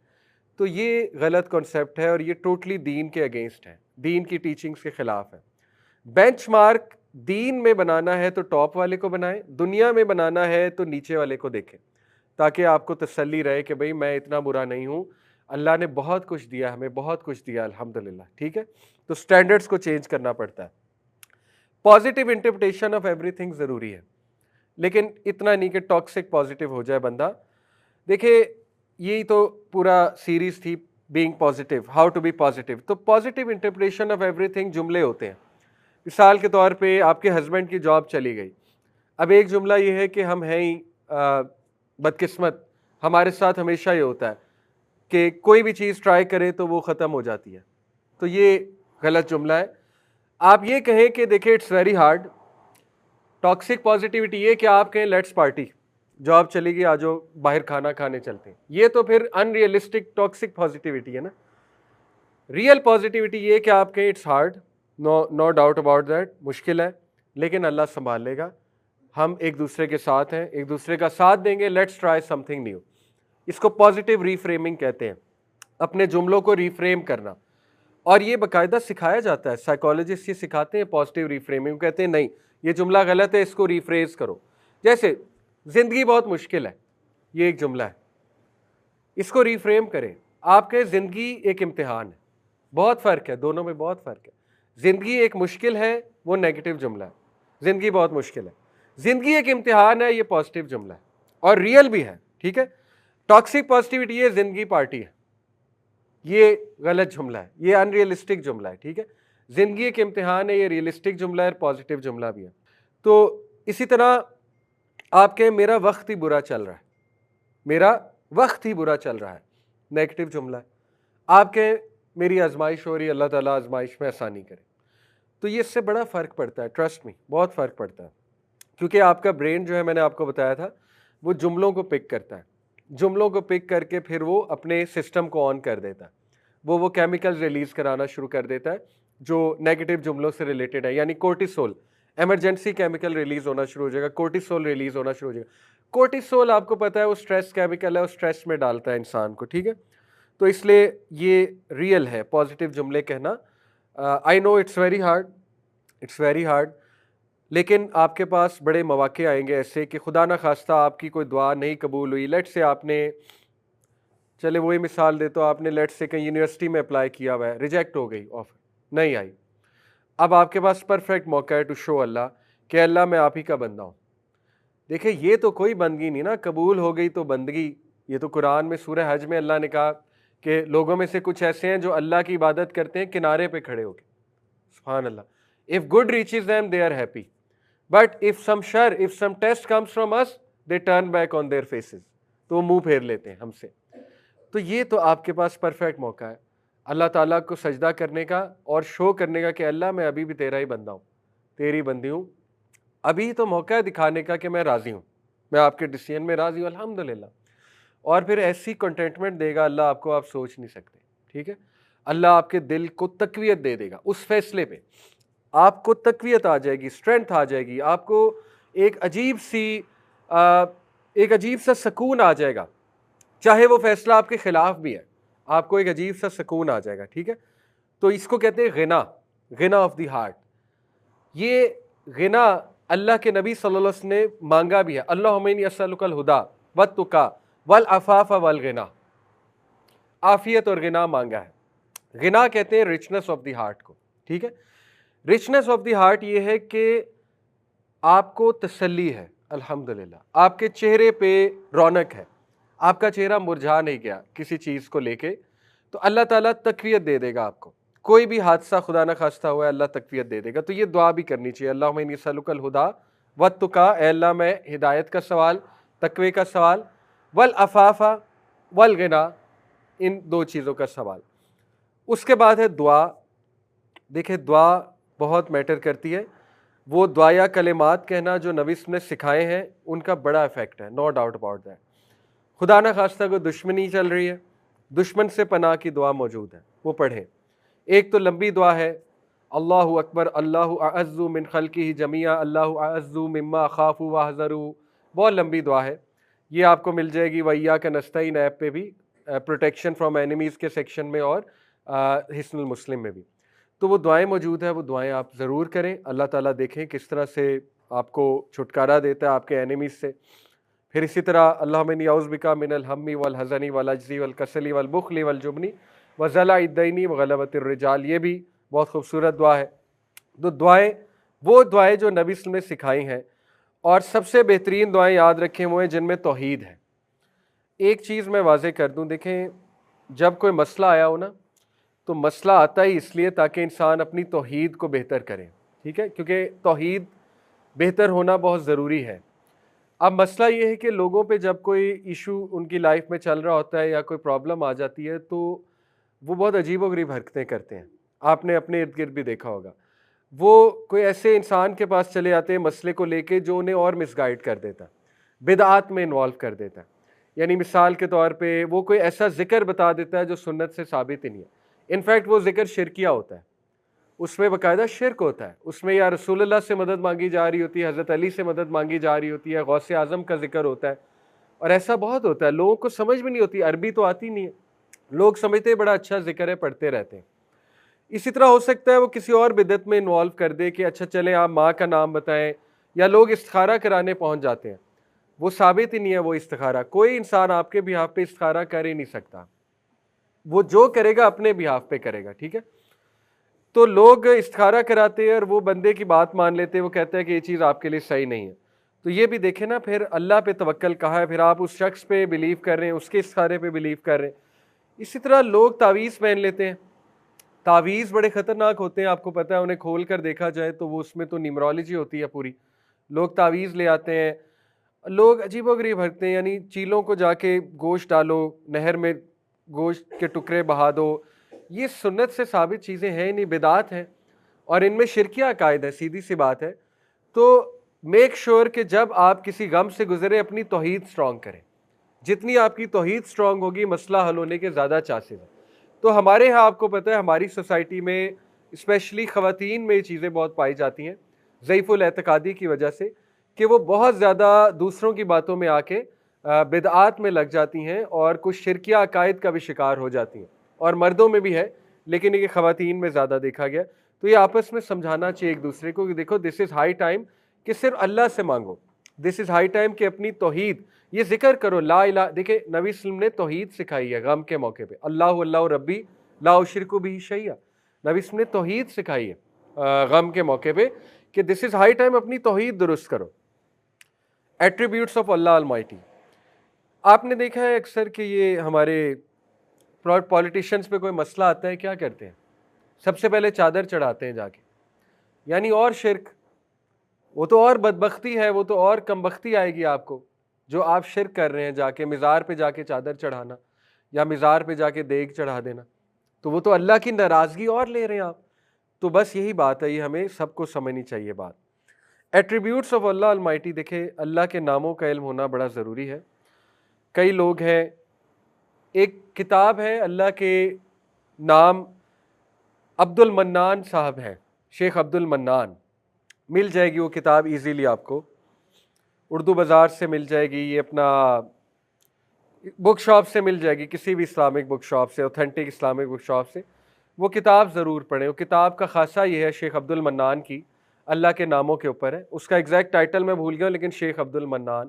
تو یہ غلط کنسیپٹ ہے, اور یہ ٹوٹلی دین کے اگینسٹ ہے, دین کی ٹیچنگز کے خلاف ہے. بینچ مارک دین میں بنانا ہے تو ٹاپ والے کو بنائیں, دنیا میں بنانا ہے تو نیچے والے کو دیکھیں, تاکہ آپ کو تسلی رہے کہ بھئی میں اتنا برا نہیں ہوں, اللہ نے بہت کچھ دیا, ہمیں بہت کچھ دیا الحمدللہ. ٹھیک ہے, تو سٹینڈرڈز کو چینج کرنا پڑتا ہے. Positive interpretation of every thing ضروری ہے, لیکن اتنا نہیں کہ ٹاکسک پازیٹیو ہو جائے بندہ. دیکھیں یہی تو پورا سیریز تھی being positive, how to be positive. تو positive interpretation of everything جملے ہوتے ہیں. مثال کے طور پہ آپ کے ہسبینڈ کی جاب چلی گئی. اب ایک جملہ یہ ہے کہ ہم ہیں ہی بدقسمت, ہمارے ساتھ ہمیشہ یہ ہوتا ہے کہ کوئی بھی چیز ٹرائی کرے تو وہ ختم ہو جاتی ہے. تو یہ غلط جملہ ہے. آپ یہ کہیں کہ دیکھیں it's very hard. Toxic positivity یہ کہ آپ کہیں لیٹس پارٹی, جاب چلی گئی, آجو باہر کھانا کھانے چلتے ہیں. یہ تو پھر ان ریئلسٹک ٹاکسک پازیٹیوٹی ہے نا. ریئل پازیٹیوٹی یہ کہ آپ کہیں it's hard, no doubt about that, مشکل ہے لیکن اللہ سنبھال لے گا, ہم ایک دوسرے کے ساتھ ہیں, ایک دوسرے کا ساتھ دیں گے, let's try something new. اس کو پازیٹیو ریفریمنگ کہتے ہیں, اپنے جملوں کو ریفریم کرنا. اور یہ باقاعدہ سکھایا جاتا ہے, سائیکالوجسٹ یہ سکھاتے ہیں پازیٹیو ریفریمنگ. کہتے ہیں نہیں یہ جملہ غلط ہے, اس کو ریفریز کرو. جیسے زندگی بہت مشکل ہے, یہ ایک جملہ ہے, اس کو ریفریم کریں. آپ کے زندگی ایک امتحان ہے, بہت فرق ہے, دونوں میں بہت فرق ہے. زندگی ایک مشکل ہے, وہ نیگیٹو جملہ ہے. زندگی بہت مشکل ہے. زندگی ایک امتحان ہے, یہ پازیٹیو جملہ ہے, اور ریئل بھی ہے. ٹھیک ہے, ٹاکسک پازیٹیوٹی یہ زندگی پارٹی ہے, یہ غلط جملہ ہے, یہ ان ریئلسٹک جملہ ہے. ٹھیک ہے, زندگی ایک امتحان ہے, یہ ریئلسٹک جملہ ہے, پازیٹیو جملہ بھی ہے. تو اسی طرح آپ کہیں میرا وقت ہی برا چل رہا ہے, میرا وقت ہی برا چل رہا ہے, نیگیٹو جملہ ہے. آپ کہیں میری آزمائش ہو رہی ہے, اللہ تعالیٰ آزمائش میں آسانی کرے. تو یہ اس سے بڑا فرق پڑتا ہے, ٹرسٹ می بہت فرق پڑتا ہے. کیونکہ آپ کا برین جو ہے, میں نے آپ کو بتایا تھا, وہ جملوں کو پک کرتا ہے, جملوں کو پک کر کے پھر وہ اپنے سسٹم کو آن کر دیتا ہے, وہ کیمیکل ریلیز کرانا شروع کر دیتا ہے جو نیگیٹو جملوں سے ریلیٹڈ ہے. یعنی کورٹیسول, ایمرجنسی کیمیکل ریلیز ہونا شروع ہو جائے گا, کورٹیسول ریلیز ہونا شروع ہو جائے گا. کورٹیسول آپ کو پتہ ہے وہ سٹریس کیمیکل ہے, وہ سٹریس میں ڈالتا ہے انسان کو. ٹھیک ہے, تو اس لیے یہ ریئل ہے پازیٹیو جملے کہنا. I know it's very hard, it's very hard, لیکن آپ کے پاس بڑے مواقع آئیں گے ایسے کہ خدا نہ خواستہ آپ کی کوئی دعا نہیں قبول ہوئی. لیٹ سے آپ نے, چلے وہی مثال دے تو, آپ نے لیٹ سے کہیں یونیورسٹی میں اپلائی کیا ہوا ہے, ریجیکٹ ہو گئی, آفر نہیں آئی. اب آپ کے پاس پرفیکٹ موقع ہے ٹو شو اللہ کہ اللہ میں آپ ہی کا بندہ ہوں. دیکھیں یہ تو کوئی بندگی نہیں نا, قبول ہو گئی تو بندگی. یہ تو قرآن میں سورہ حج میں اللہ نے کہا کہ لوگوں میں سے کچھ ایسے ہیں جو اللہ کی عبادت کرتے ہیں کنارے پہ کھڑے ہو کے. سبحان اللہ. If good reaches them, they are happy. But if some test comes from us, they turn back on their faces. تو وہ منہ پھیر لیتے ہیں ہم سے. تو یہ تو آپ کے پاس پرفیکٹ موقع ہے اللہ تعالیٰ کو سجدہ کرنے کا اور شو کرنے کا کہ اللہ میں ابھی بھی تیرا ہی بندہ ہوں, تیری بندی ہوں. ابھی تو موقع ہے دکھانے کا کہ میں راضی ہوں, میں آپ کے ڈیسیژن میں راضی ہوں الحمدللہ. اور پھر ایسی کنٹینٹمنٹ دے گا اللہ آپ کو, آپ سوچ نہیں سکتے. ٹھیک ہے, اللہ آپ کے دل کو تقویت دے دے گا اس فیصلے پہ, آپ کو تقویت آ جائے گی, اسٹرینتھ آ جائے گی, آپ کو ایک عجیب سا سکون آ جائے گا, چاہے وہ فیصلہ آپ کے خلاف بھی ہے, آپ کو ایک عجیب سا سکون آ جائے گا. ٹھیک ہے, تو اس کو کہتے ہیں غنا, غنا آف دی ہارٹ. یہ غنا اللہ کے نبی صلی اللہ علیہ وسلم نے مانگا بھی ہے. اللہم انی اسألک الہدی والتقی والعفاف والغنا, عافیت اور غنا مانگا ہے. غنا کہتے ہیں رچنس آف دی ہارٹ کو، ٹھیک ہے. رچنس آف دی ہارٹ یہ ہے کہ آپ کو تسلی ہے، الحمدللہ آپ کے چہرے پہ رونق ہے، آپ کا چہرہ مرجھا نہیں گیا کسی چیز کو لے کے، تو اللہ تعالیٰ تقویت دے دے گا آپ کو. کوئی بھی حادثہ خدا نہ خواستہ ہوا ہے اللہ تقویت دے دے گا. تو یہ دعا بھی کرنی چاہیے، اللہم انی اسألک الہدی والتقی، اے اللہ میں ہدایت کا سوال، تقوی کا سوال، والعفاف والغنی، ان دو چیزوں کا سوال. اس کے بعد ہے دعا. دیکھیں دعا بہت میٹر کرتی ہے. وہ دعا یا کلمات کہنا جو نبی صلی اللہ علیہ وسلم نے سکھائے ہیں ان کا بڑا افیکٹ ہے، نو ڈاؤٹ اباؤٹ دیٹ. خدا نہ خواستہ کوئی دشمنی چل رہی ہے، دشمن سے پناہ کی دعا موجود ہے، وہ پڑھیں. ایک تو لمبی دعا ہے، اللہ اکبر اللہ اعز من خلقہ جمیعا اللہ اعز مما اخاف واحذر، بہت لمبی دعا ہے. یہ آپ کو مل جائے گی وَإِيَّاكَ نَسْتَعِينُ ایپ پہ بھی، پروٹیکشن فرام اینیمیز کے سیکشن میں، اور حصن المسلم میں بھی. تو وہ دعائیں موجود ہیں، وہ دعائیں آپ ضرور کریں. اللہ تعالیٰ دیکھیں کس طرح سے آپ کو چھٹکارا دیتا ہے آپ کے اینیمیز سے. پھر اسی طرح اللہم انی اعوذ بک من الہم والحزن والعجز والکسل والبخل والجبن وضلع الدین وغلبۃ الرجال، یہ بھی بہت خوبصورت دعا ہے. تو دعائیں، وہ دعائیں جو نبی صلی اللہ علیہ وسلم نے سکھائی ہیں، اور سب سے بہترین دعائیں یاد رکھیں وہ ہیں جن میں توحید ہے. ایک چیز میں واضح کر دوں، دیکھیں جب کوئی مسئلہ آیا ہو نا، تو مسئلہ آتا ہی اس لیے تاکہ انسان اپنی توحید کو بہتر کرے، ٹھیک ہے، کیونکہ توحید بہتر ہونا بہت ضروری ہے. اب مسئلہ یہ ہے کہ لوگوں پہ جب کوئی ایشو ان کی لائف میں چل رہا ہوتا ہے یا کوئی پرابلم آ جاتی ہے تو وہ بہت عجیب و غریب حرکتیں کرتے ہیں. آپ نے اپنے ارد گرد بھی دیکھا ہوگا. وہ کوئی ایسے انسان کے پاس چلے جاتے ہیں مسئلے کو لے کے جو انہیں اور مس گائیڈ کر دیتا ہے، بدعات میں انوالو کر دیتا ہے. یعنی مثال کے طور پہ وہ کوئی ایسا ذکر بتا دیتا ہے جو سنت سے ثابت ہی نہیں ہے. انفیکٹ وہ ذکر شرکیہ ہوتا ہے، اس میں باقاعدہ شرک ہوتا ہے. اس میں یا رسول اللہ سے مدد مانگی جا رہی ہوتی ہے، حضرت علی سے مدد مانگی جا رہی ہوتی ہے، غوث اعظم کا ذکر ہوتا ہے. اور ایسا بہت ہوتا ہے، لوگوں کو سمجھ بھی نہیں ہوتی، عربی تو آتی نہیں ہے، لوگ سمجھتے ہیں بڑا اچھا ذکر ہے، پڑھتے رہتے ہیں. اسی طرح ہو سکتا ہے وہ کسی اور بدعت میں انوالو کر دے کہ اچھا چلیں آپ ماں کا نام بتائیں، یا لوگ استخارہ کرانے پہنچ جاتے ہیں. وہ ثابت ہی نہیں ہے وہ استخارہ. کوئی انسان آپ کے بہاف پہ استخارہ کر ہی نہیں سکتا، وہ جو کرے گا اپنے بہاف پہ کرے گا، ٹھیک ہے. تو لوگ استخارہ کراتے ہیں اور وہ بندے کی بات مان لیتے ہیں، وہ کہتا ہے کہ یہ چیز آپ کے لیے صحیح نہیں ہے. تو یہ بھی دیکھیں نا، پھر اللہ پہ توکل کہا ہے، پھر آپ اس شخص پہ بلیو کر رہے ہیں، اس کے استخارے پہ بلیو کر رہے ہیں. اسی طرح لوگ تعویذ پہن لیتے ہیں. تعویذ بڑے خطرناک ہوتے ہیں، آپ کو پتہ ہے، انہیں کھول کر دیکھا جائے تو وہ اس میں تو نیمرولوجی ہوتی ہے پوری. لوگ تعویذ لے آتے ہیں، لوگ عجیب و غریب حرکتیں، یعنی چیلوں کو جا کے گوشت ڈالو، نہر میں گوشت کے ٹکڑے بہا دو. یہ سنت سے ثابت چیزیں ہیں نہیں، بدعات ہیں، اور ان میں شرکیہ عقائد ہے، سیدھی سی بات ہے. تو میک شور کہ جب آپ کسی غم سے گزرے اپنی توحید سٹرونگ کریں. جتنی آپ کی توحید سٹرونگ ہوگی مسئلہ حل ہونے کے زیادہ چانسز ہیں. تو ہمارے ہاں آپ کو پتہ ہے ہماری سوسائٹی میں اسپیشلی خواتین میں یہ چیزیں بہت پائی جاتی ہیں، ضعیف الاعتقادی کی وجہ سے، کہ وہ بہت زیادہ دوسروں کی باتوں میں آ کے بدعات میں لگ جاتی ہیں اور کچھ شرکیہ عقائد کا بھی شکار ہو جاتی ہیں. اور مردوں میں بھی ہے لیکن یہ خواتین میں زیادہ دیکھا گیا. تو یہ آپس میں سمجھانا چاہیے ایک دوسرے کو کہ دیکھو دس از ہائی ٹائم کہ صرف اللہ سے مانگو، دس از ہائی ٹائم کہ اپنی توحید یہ ذکر کرو، لا الہ. دیکھیں نبی صلی اللہ علیہ وسلم نے توحید سکھائی ہے غم کے موقع پہ، اللہ اللہ ربی لا اشرک بہ شیئا. نبی صلی اللہ علیہ وسلم نے توحید سکھائی ہے غم کے موقع پہ کہ دس از ہائی ٹائم اپنی توحید درست کرو. Attributes of Allah almighty. آپ نے دیکھا ہے اکثر کہ یہ ہمارے پولیٹیشنز پہ کوئی مسئلہ آتا ہے، کیا کرتے ہیں؟ سب سے پہلے چادر چڑھاتے ہیں جا کے. یعنی اور شرک، وہ تو اور بدبختی ہے، وہ تو اور کمبختی آئے گی آپ کو جو آپ شرک کر رہے ہیں، جا کے مزار پہ جا کے چادر چڑھانا یا مزار پہ جا کے دیگ چڑھا دینا. تو وہ تو اللہ کی ناراضگی اور لے رہے ہیں آپ. تو بس یہی بات ہے، یہ ہمیں سب کو سمجھنی چاہیے بات. ایٹریبیوٹس آف اللہ المائٹی، دیکھیں اللہ کے ناموں کا علم ہونا بڑا ضروری ہے. کئی لوگ ہیں، ایک کتاب ہے اللہ کے نام، عبد المنان صاحب ہیں، شیخ عبد المنان. مل جائے گی وہ کتاب ایزیلی آپ کو، اردو بازار سے مل جائے گی، یہ اپنا بک شاپ سے مل جائے گی، کسی بھی اسلامک بک شاپ سے، اوتھینٹک اسلامک بک شاپ سے. وہ کتاب ضرور پڑھیں. وہ کتاب کا خاصہ یہ ہے شیخ عبد المنان کی، اللہ کے ناموں کے اوپر ہے. اس کا ایگزیکٹ ٹائٹل میں بھول گیا ہوں لیکن شیخ عبد المنان.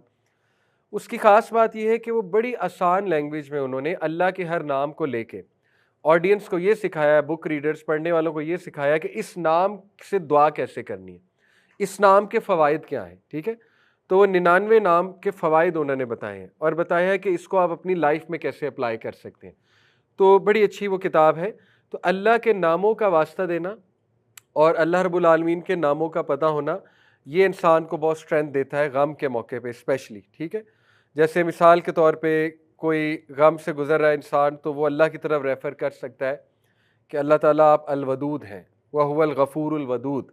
اس کی خاص بات یہ ہے کہ وہ بڑی آسان لینگویج میں انہوں نے اللہ کے ہر نام کو لے کے آڈینس کو یہ سکھایا ہے، بک ریڈرز پڑھنے والوں کو یہ سکھایا ہے کہ اس نام سے دعا کیسے کرنی ہے، اس نام کے فوائد کیا ہیں، ٹھیک ہے. تو وہ 99 نام کے فوائد انہوں نے بتائے ہیں اور بتایا ہے کہ اس کو آپ اپنی لائف میں کیسے اپلائی کر سکتے ہیں. تو بڑی اچھی وہ کتاب ہے. تو اللہ کے ناموں کا واسطہ دینا اور اللہ رب العالمین کے ناموں کا پتہ ہونا، یہ انسان کو بہت اسٹرینتھ دیتا ہے غم کے موقع پہ اسپیشلی، ٹھیک ہے. جیسے مثال کے طور پہ کوئی غم سے گزر رہا ہے انسان، تو وہ اللہ کی طرف ریفر کر سکتا ہے کہ اللہ تعالیٰ آپ الودود ہیں، وَهُوَ الْغَفُورُ الْوَدُود.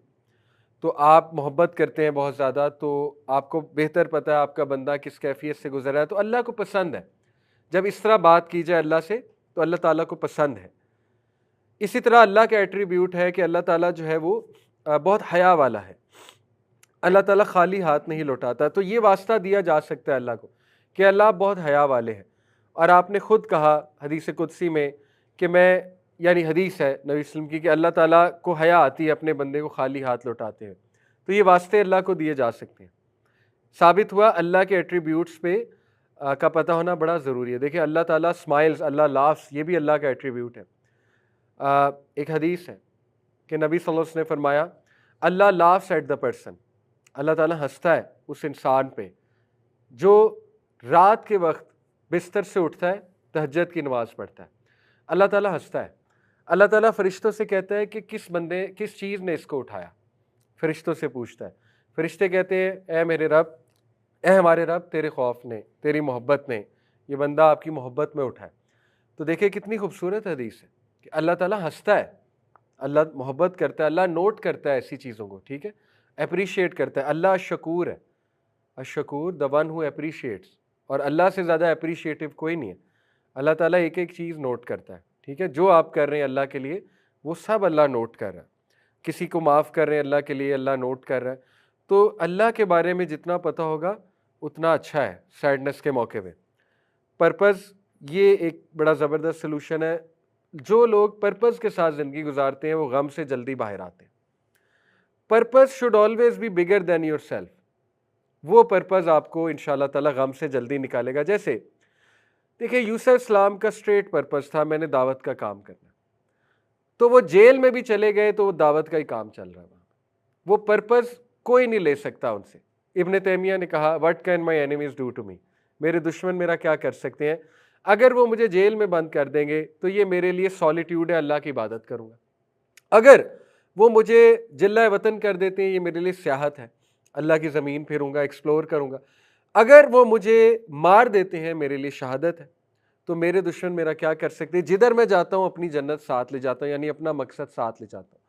تو آپ محبت کرتے ہیں بہت زیادہ، تو آپ کو بہتر پتہ ہے آپ کا بندہ کس کیفیت سے گزر رہا ہے، تو اللہ کو پسند ہے جب اس طرح بات کی جائے اللہ سے، تو اللہ تعالیٰ کو پسند ہے. اسی طرح اللہ کا ایٹریبیوٹ ہے کہ اللہ تعالیٰ جو ہے وہ بہت حیا والا ہے. اللہ تعالیٰ خالی ہاتھ نہیں لوٹاتا. تو یہ واسطہ دیا جا سکتا ہے اللہ کو کہ اللہ آپ بہت حیا والے ہیں. اور آپ نے خود کہا حدیث قدسی میں کہ میں، یعنی حدیث ہے نبی وسلم کی، کہ اللہ تعالیٰ کو حیا آتی ہے اپنے بندے کو خالی ہاتھ لوٹاتے ہیں. تو یہ واسطے اللہ کو دیے جا سکتے ہیں. ثابت ہوا اللہ کے ایٹریبیوٹس پہ کا پتہ ہونا بڑا ضروری ہے. دیکھیں اللہ تعالیٰ اسمائلز، اللہ لافس، یہ بھی اللہ کا ایٹریبیوٹ ہے. ایک حدیث ہے کہ نبی صلی اللہ علیہ وسلم نے فرمایا اللہ لافس ایٹ دا پرسن، اللہ تعالیٰ ہنستا ہے اس انسان پہ جو رات کے وقت بستر سے اٹھتا ہے، تہجد کی نماز پڑھتا ہے. اللہ تعالیٰ ہنستا ہے. اللہ تعالیٰ فرشتوں سے کہتا ہے کہ کس چیز نے اس کو اٹھایا. فرشتوں سے پوچھتا ہے. فرشتے کہتے ہیں اے میرے رب، اے ہمارے رب، تیرے خوف نے، تیری محبت نے یہ بندہ آپ کی محبت میں اٹھا ہے. تو دیکھیں کتنی خوبصورت حدیث ہے کہ اللہ تعالیٰ ہنستا ہے، اللہ محبت کرتا ہے، اللہ نوٹ کرتا ہے ایسی چیزوں کو، ٹھیک ہے، اپریشیٹ کرتا ہے. اللہ شکور ہے، الشکور the one who appreciates. اور اللہ سے زیادہ اپریشیٹو کوئی نہیں ہے. اللہ تعالیٰ ایک ایک چیز نوٹ کرتا ہے، ٹھیک ہے. جو آپ کر رہے ہیں اللہ کے لیے وہ سب اللہ نوٹ کر رہا ہے. کسی کو معاف کر رہے ہیں اللہ کے لیے، اللہ نوٹ کر رہا ہے. تو اللہ کے بارے میں جتنا پتہ ہوگا اتنا اچھا ہے سیڈنس کے موقع پہ. پرپز یہ ایک بڑا زبردست سلوشن ہے. جو لوگ پرپز کے ساتھ زندگی گزارتے ہیں وہ غم سے جلدی باہر آتے ہیں. Purpose should always be bigger than yourself. وہ پرپز آپ کو انشاءاللہ تعالیٰ غم سے جلدی نکالے گا. جیسے دیکھیں یوسف اسلام کا اسٹریٹ پرپز تھا میں نے دعوت کا کام کرنا، تو وہ جیل میں بھی چلے گئے تو وہ دعوت کا ہی کام چل رہا تھا. وہ پرپز کوئی نہیں لے سکتا ان سے. ابن تیمیہ نے کہا what can my enemies do to me, میرے دشمن میرا کیا کر سکتے ہیں. اگر وہ مجھے جیل میں بند کر دیں گے تو یہ میرے لیے سولیٹیوڈ ہے، اللہ کی عبادت کروں گا. اگر وہ مجھے جلہ وطن کر دیتے ہیں یہ میرے لیے سیاحت ہے، اللہ کی زمین پھروں گا، ایکسپلور کروں گا. اگر وہ مجھے مار دیتے ہیں میرے لیے شہادت ہے. تو میرے دشمن میرا کیا کر سکتے ہیں. جدھر میں جاتا ہوں اپنی جنت ساتھ لے جاتا ہوں، یعنی اپنا مقصد ساتھ لے جاتا ہوں.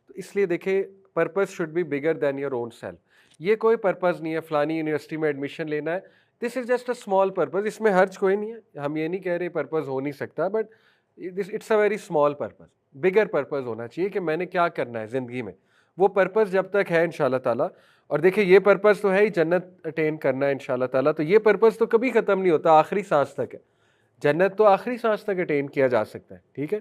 تو اس لیے دیکھیں purpose should be bigger than your own self. یہ کوئی پرپز نہیں ہے فلانی یونیورسٹی میں ایڈمیشن لینا ہے، this is just a small purpose. اس میں حرج کوئی نہیں ہے، ہم یہ نہیں کہہ رہے پرپز ہو نہیں سکتا، but it's a very small purpose. Bigger purpose ہونا چاہیے کہ میں نے کیا کرنا ہے زندگی میں. وہ پرپز جب تک ہے انشاءاللہ تعالیٰ، اور دیکھیں یہ پرپز تو ہے ہی جنت اٹین کرنا ہے انشاءاللہ تعالیٰ، تو یہ پرپز تو کبھی ختم نہیں ہوتا، آخری سانس تک ہے. جنت تو آخری سانس تک اٹین کیا جا سکتا ہے، ٹھیک ہے.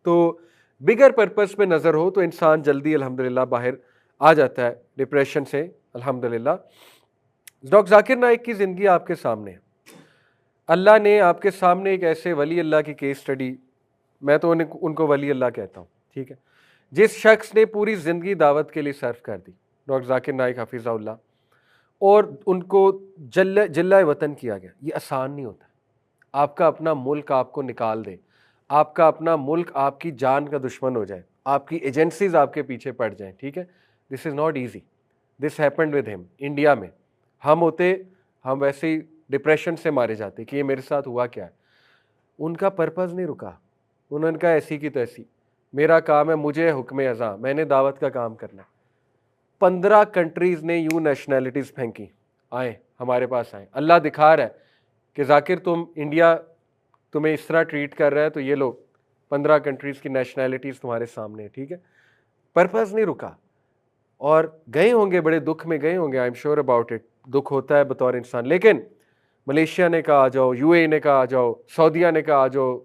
تو بگر پرپز پہ نظر ہو تو انسان جلدی الحمدللہ باہر آ جاتا ہے ڈپریشن سے الحمدللہ. ڈاکٹر ذاکر نائک کی زندگی آپ کے سامنے ہے. اللہ نے آپ کے سامنے ایک ایسے ولی اللہ کی کیس اسٹڈی، میں تو ان کو ولی اللہ کہتا ہوں، ٹھیک ہے، جس شخص نے پوری زندگی دعوت کے لیے صرف کر دی، ڈاکٹر ذاکر نائک حفظہ اللہ، اور ان کو جلہ وطن کیا گیا. یہ آسان نہیں ہوتا. آپ کا اپنا ملک آپ کو نکال دے، آپ کا اپنا ملک آپ کی جان کا دشمن ہو جائے، آپ کی ایجنسیز آپ کے پیچھے پڑ جائیں، ٹھیک ہے. This is not easy. This happened with ہم. انڈیا میں ہم ہوتے، ہم ویسے ہی ڈپریشن سے مارے جاتے کہ یہ میرے ساتھ ہوا کیا ہے. ان کا پرپز نہیں رکا. انہوں نے کہا ایسی کی تیسی، میرا کام ہے، مجھے حکم ازاں، میں نے دعوت کا کام کرنا ہے. 15 کنٹریز نے یوں نیشنلٹیز پھینکی، آئیں ہمارے پاس آئیں. اللہ دکھا رہا ہے کہ ذاکر تم انڈیا تمہیں اس طرح ٹریٹ کر رہا ہے، تو یہ لو 15 کنٹریز کی نیشنلٹیز تمہارے سامنے ہے، ٹھیک ہے. پرپز نہیں رکا. اور گئے ہوں گے، بڑے دکھ میں گئے ہوں گے، I am sure about it. دکھ ہوتا ہے بطور انسان. لیکن ملیشیا نے کہا آ جاؤ، یو اے نے کہا آ جاؤ، سعودیہ نے کہا آ جاؤ،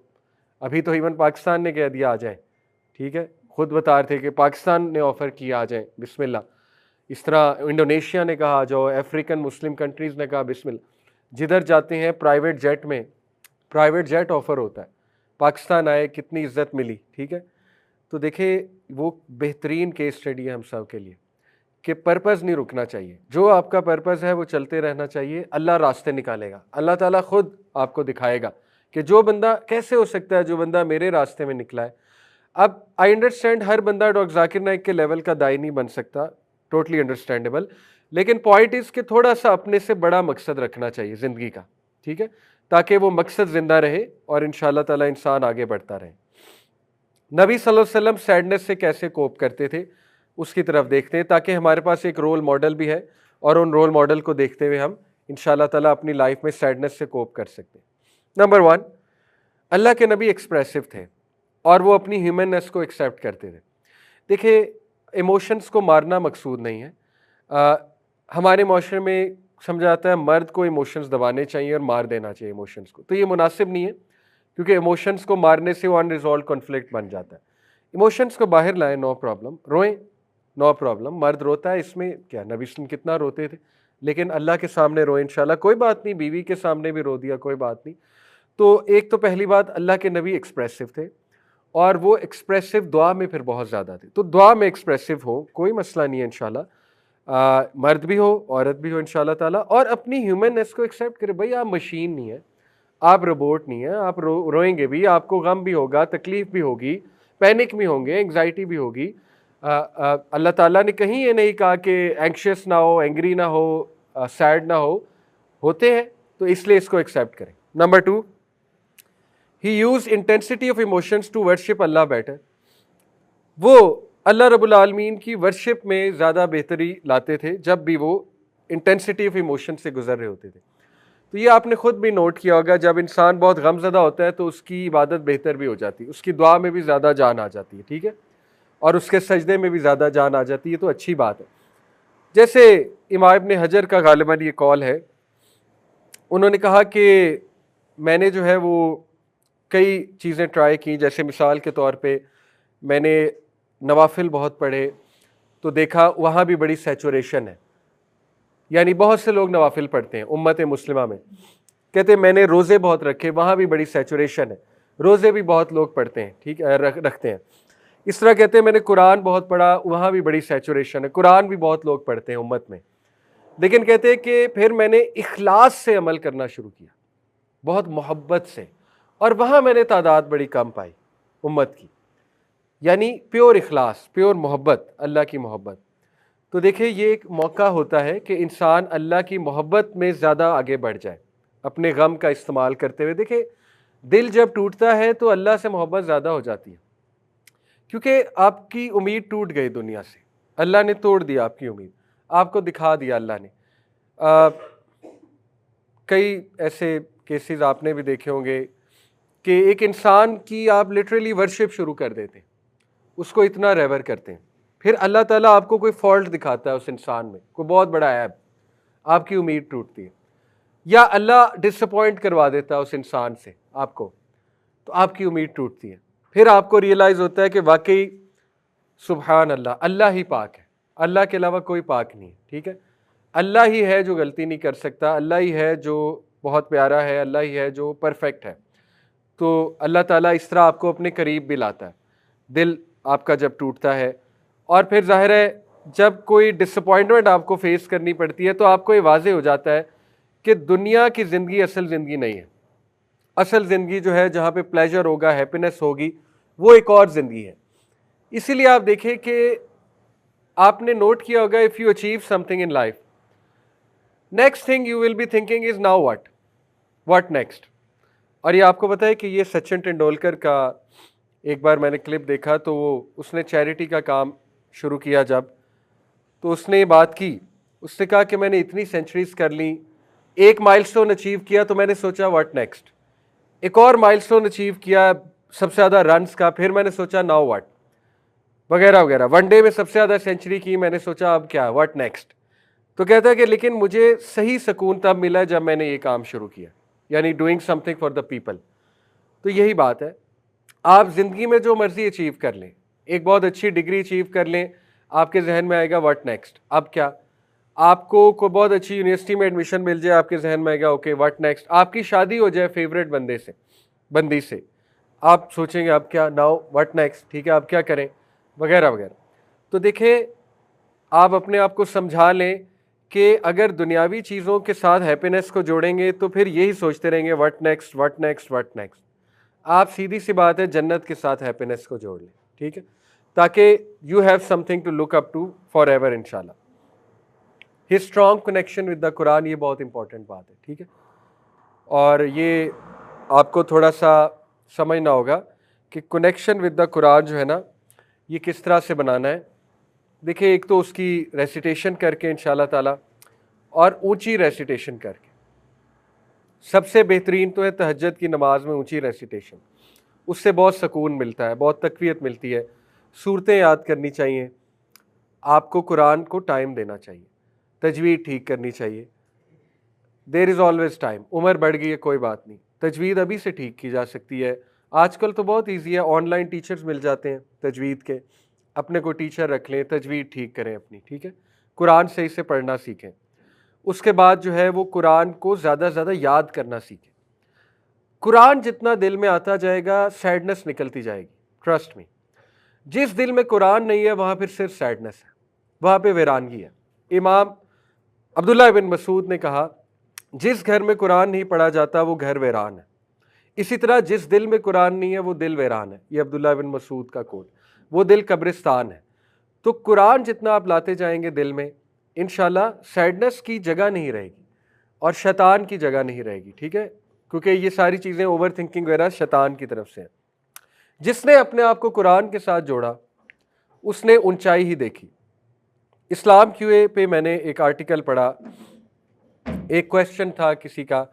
ابھی تو ایون پاکستان نے کہہ دیا آ جائیں، ٹھیک ہے. خود بتا رہے تھے کہ پاکستان نے آفر کیا آ جائیں، بسم اللہ. اس طرح انڈونیشیا نے کہا آ جاؤ، افریقن مسلم کنٹریز نے کہا بسم اللہ. جدھر جاتے ہیں پرائیویٹ جیٹ میں، پرائیویٹ جیٹ آفر ہوتا ہے. پاکستان آئے, کتنی عزت ملی, ٹھیک ہے. تو دیکھیں وہ بہترین کیس اسٹڈی ہے ہم سب کے لیے کہ پرپز نہیں رکنا چاہیے. جو آپ کا پرپز ہے وہ چلتے رہنا چاہیے. اللہ راستے نکالے گا, اللہ تعالیٰ خود آپ کو دکھائے گا کہ جو بندہ کیسے ہو سکتا ہے جو بندہ میرے راستے میں نکلا ہے. اب آئی انڈرسٹینڈ ہر بندہ ڈاکٹر ذاکر نائک کے لیول کا دائی نہیں بن سکتا, ٹوٹلی انڈرسٹینڈیبل, لیکن پوائنٹ از کہ تھوڑا سا اپنے سے بڑا مقصد رکھنا چاہیے زندگی کا, ٹھیک ہے, تاکہ وہ مقصد زندہ رہے اور انشاءاللہ تعالیٰ انسان آگے بڑھتا رہے. نبی صلی اللہ علیہ وسلم سیڈنس سے کیسے کوپ کرتے تھے اس کی طرف دیکھتے ہیں, تاکہ ہمارے پاس ایک رول ماڈل بھی ہے اور ان رول ماڈل کو دیکھتے ہوئے ہم انشاءاللہ تعالیٰ اپنی لائف میں سیڈنس سے کوپ کر سکتے ہیں. نمبر 1, اللہ کے نبی ایکسپریسو تھے اور وہ اپنی ہیومننس کو ایکسیپٹ کرتے تھے. دیکھیں ایموشنز کو مارنا مقصود نہیں ہے. ہمارے معاشرے میں سمجھا جاتا ہے مرد کو ایموشنز دبانے چاہیے اور مار دینا چاہیے ایموشنز کو, تو یہ مناسب نہیں ہے کیونکہ ایموشنز کو مارنے سے وہ ان ریزولوڈ کنفلکٹ بن جاتا ہے. ایموشنز کو باہر لائیں, نو پرابلم, روئیں, نو پرابلم, مرد روتا ہے, اس میں کیا, نبی صلی کتنا روتے تھے, لیکن اللہ کے سامنے روئیں انشاءاللہ, کوئی بات نہیں, بیوی کے سامنے بھی رو دیا کوئی بات نہیں. تو ایک تو پہلی بات, اللہ کے نبی ایکسپریسو تھے اور وہ ایکسپریسو دعا میں پھر بہت زیادہ تھے. تو دعا میں ایکسپریسو ہو, کوئی مسئلہ نہیں ہے انشاءاللہ, مرد بھی ہو عورت بھی ہو انشاءاللہ تعالیٰ, اور اپنی ہیومننس کو ایکسیپٹ کرے. بھائی آپ مشین نہیں ہیں, آپ روبوٹ نہیں ہیں, آپ روئیں گے بھی, آپ کو غم بھی ہوگا, تکلیف بھی ہوگی, پینک بھی ہوں گے, انگزائٹی بھی ہوگی. اللہ تعالیٰ نے کہیں یہ نہیں کہا کہ اینکشیس نہ ہو, اینگری نہ ہو, سیڈ نہ ہو, ہوتے ہیں, تو اس لیے اس کو ایکسیپٹ کریں. Number 2, he use intensity of emotions to worship Allah better. وہ اللہ رب العالمین کی ورشپ میں زیادہ بہتری لاتے تھے جب بھی وہ انٹینسٹی آف ایموشن سے گزر رہے ہوتے تھے. تو یہ آپ نے خود بھی نوٹ کیا ہوگا, جب انسان بہت غم زدہ ہوتا ہے تو اس کی عبادت بہتر بھی ہو جاتی ہے, اس کی دعا میں بھی زیادہ جان آ جاتی ہے, ٹھیک ہے, اور اس کے سجدے میں بھی زیادہ جان آ جاتی ہے, تو اچھی بات ہے. جیسے امام ابن حجر کا غالباً یہ قول ہے, انہوں نے کہا کہ میں نے جو ہے وہ کئی چیزیں ٹرائی کی, جیسے مثال کے طور پہ میں نے نوافل بہت پڑھے تو دیکھا وہاں بھی بڑی سیچوریشن ہے, یعنی بہت سے لوگ نوافل پڑھتے ہیں امت مسلمہ میں. کہتے ہیں میں نے روزے بہت رکھے, وہاں بھی بڑی سیچوریشن ہے, روزے بھی بہت لوگ پڑھتے ہیں, ٹھیک ہے, رکھتے ہیں. اس طرح کہتے ہیں میں نے قرآن بہت پڑھا, وہاں بھی بڑی سیچوریشن ہے, قرآن بھی بہت لوگ پڑھتے ہیں امت میں. لیکن کہتے ہیں کہ پھر میں نے اخلاص سے عمل کرنا شروع کیا, بہت محبت سے, اور وہاں میں نے تعداد بڑی کم پائی امت کی, یعنی پیور اخلاص, پیور محبت, اللہ کی محبت. تو دیکھیں یہ ایک موقع ہوتا ہے کہ انسان اللہ کی محبت میں زیادہ آگے بڑھ جائے اپنے غم کا استعمال کرتے ہوئے. دیکھیں دل جب ٹوٹتا ہے تو اللہ سے محبت زیادہ ہو جاتی ہے, کیونکہ آپ کی امید ٹوٹ گئی دنیا سے, اللہ نے توڑ دیا آپ کی امید, آپ کو دکھا دیا اللہ نے. کئی ایسے کیسز آپ نے بھی دیکھے ہوں گے کہ ایک انسان کی آپ لٹرلی ورشپ شروع کر دیتے ہیں, اس کو اتنا ریور کرتے ہیں, پھر اللہ تعالیٰ آپ کو کوئی فالٹ دکھاتا ہے اس انسان میں, کوئی بہت بڑا عیب, آپ کی امید ٹوٹتی ہے, یا اللہ ڈس اپوائنٹ کروا دیتا ہے اس انسان سے آپ کو, تو آپ کی امید ٹوٹتی ہے. پھر آپ کو ریئلائز ہوتا ہے کہ واقعی سبحان اللہ, اللہ ہی پاک ہے, اللہ کے علاوہ کوئی پاک نہیں ہے, ٹھیک ہے, اللہ ہی ہے جو غلطی نہیں کر سکتا, اللہ ہی ہے جو بہت پیارا ہے, اللہ ہی ہے جو پرفیکٹ ہے. تو اللہ تعالیٰ اس طرح آپ کو اپنے قریب بھی لاتا ہے, دل آپ کا جب ٹوٹتا ہے. اور پھر ظاہر ہے جب کوئی ڈس اپوائنٹمنٹ آپ کو فیس کرنی پڑتی ہے تو آپ کو یہ واضح ہو جاتا ہے کہ دنیا کی زندگی اصل زندگی نہیں ہے. اصل زندگی جو ہے جہاں پہ پلیجر ہوگا, ہیپینس ہوگی, وہ ایک اور زندگی ہے. اسی لیے آپ دیکھیں کہ آپ نے نوٹ کیا ہوگا, if you achieve something in life, next thing you will be thinking is now what next. اور یہ آپ کو پتہ ہے کہ یہ سچن ٹنڈولکر کا ایک بار میں نے کلپ دیکھا, تو وہ اس نے چیریٹی کا کام شروع کیا جب, تو اس نے یہ بات کی, اس نے کہا کہ میں نے اتنی سینچریز کر لیں, ایک مائل سٹون اچیو کیا, تو میں نے سوچا واٹ نیکسٹ, ایک اور مائل سٹون اچیو کیا سب سے زیادہ رنز کا, پھر میں نے سوچا ناؤ واٹ, وغیرہ وغیرہ. ون ڈے میں سب سے زیادہ سینچری کی, میں نے سوچا اب کیا, واٹ نیکسٹ. تو کہتا ہے کہ لیکن مجھے صحیح سکون تب ملا جب میں نے یہ کام شروع کیا, یعنی doing some thing for the people. تو یہی بات ہے, آپ زندگی میں جو مرضی اچیو کر لیں, ایک بہت اچھی ڈگری اچیو کر لیں, آپ کے ذہن میں آئے گا واٹ نیکسٹ, اب کیا. آپ کو کوئی بہت اچھی یونیورسٹی میں ایڈمیشن مل جائے, آپ کے ذہن میں آئے گا اوکے واٹ نیکسٹ. آپ کی شادی ہو جائے فیوریٹ بندی سے, آپ سوچیں گے اب کیا، ناؤ واٹ نیکسٹ، ٹھیک ہے اب کیا کریں وغیرہ وغیرہ. تو دیکھیں آپ اپنے آپ کو سمجھا لیں کہ اگر دنیاوی چیزوں کے ساتھ ہیپینس کو جوڑیں گے تو پھر یہی سوچتے رہیں گے what next what next what next. آپ سیدھی سی بات ہے جنت کے ساتھ ہیپینس کو جوڑ لیں، ٹھیک ہے، تاکہ you have something to look up to forever ان شاء اللہ. He strong connection with the Quran, یہ بہت امپورٹنٹ بات ہے، ٹھیک ہے. اور یہ آپ کو تھوڑا سا سمجھنا ہوگا کہ کنیکشن ود دا قرآن جو ہے نا یہ کس طرح سے بنانا ہے. دیکھیں ایک تو اس کی ریسیٹیشن کر کے انشاءاللہ تعالی، اور اونچی ریسیٹیشن کر کے. سب سے بہترین تو ہے تہجد کی نماز میں اونچی ریسیٹیشن، اس سے بہت سکون ملتا ہے، بہت تقویت ملتی ہے. صورتیں یاد کرنی چاہیے آپ کو، قرآن کو ٹائم دینا چاہیے، تجوید ٹھیک کرنی چاہیے. دیر از آلویز ٹائم. عمر بڑھ گئی ہے کوئی بات نہیں، تجوید ابھی سے ٹھیک کی جا سکتی ہے. آج کل تو بہت ایزی ہے، آن لائن ٹیچرز مل جاتے ہیں تجوید کے، اپنے کو ٹیچر رکھ لیں، تجوید ٹھیک کریں اپنی، ٹھیک ہے، قرآن صحیح سے پڑھنا سیکھیں. اس کے بعد جو ہے وہ قرآن کو زیادہ زیادہ یاد کرنا سیکھیں. قرآن جتنا دل میں آتا جائے گا سیڈنس نکلتی جائے گی، ٹرسٹ می. جس دل میں قرآن نہیں ہے وہاں پھر صرف سیڈنس ہے، وہاں پہ ویرانگی ہے. امام عبداللہ بن مسعود نے کہا جس گھر میں قرآن نہیں پڑھا جاتا وہ گھر ویران ہے. اسی طرح جس دل میں قرآن نہیں ہے وہ دل ویران ہے. یہ عبداللہ بن مسعود کا کوٹ، وہ دل قبرستان ہے. تو قرآن جتنا آپ لاتے جائیں گے دل میں انشاءاللہ سیڈنس کی جگہ نہیں رہے گی اور شیطان کی جگہ نہیں رہے گی، ٹھیک ہے، کیونکہ یہ ساری چیزیں اوور تھنکنگ وغیرہ شیطان کی طرف سے ہیں. جس نے اپنے آپ کو قرآن کے ساتھ جوڑا اس نے اونچائی ہی دیکھی. اسلام کیو اے پہ میں نے ایک آرٹیکل پڑھا، ایک کویسچن تھا کسی کا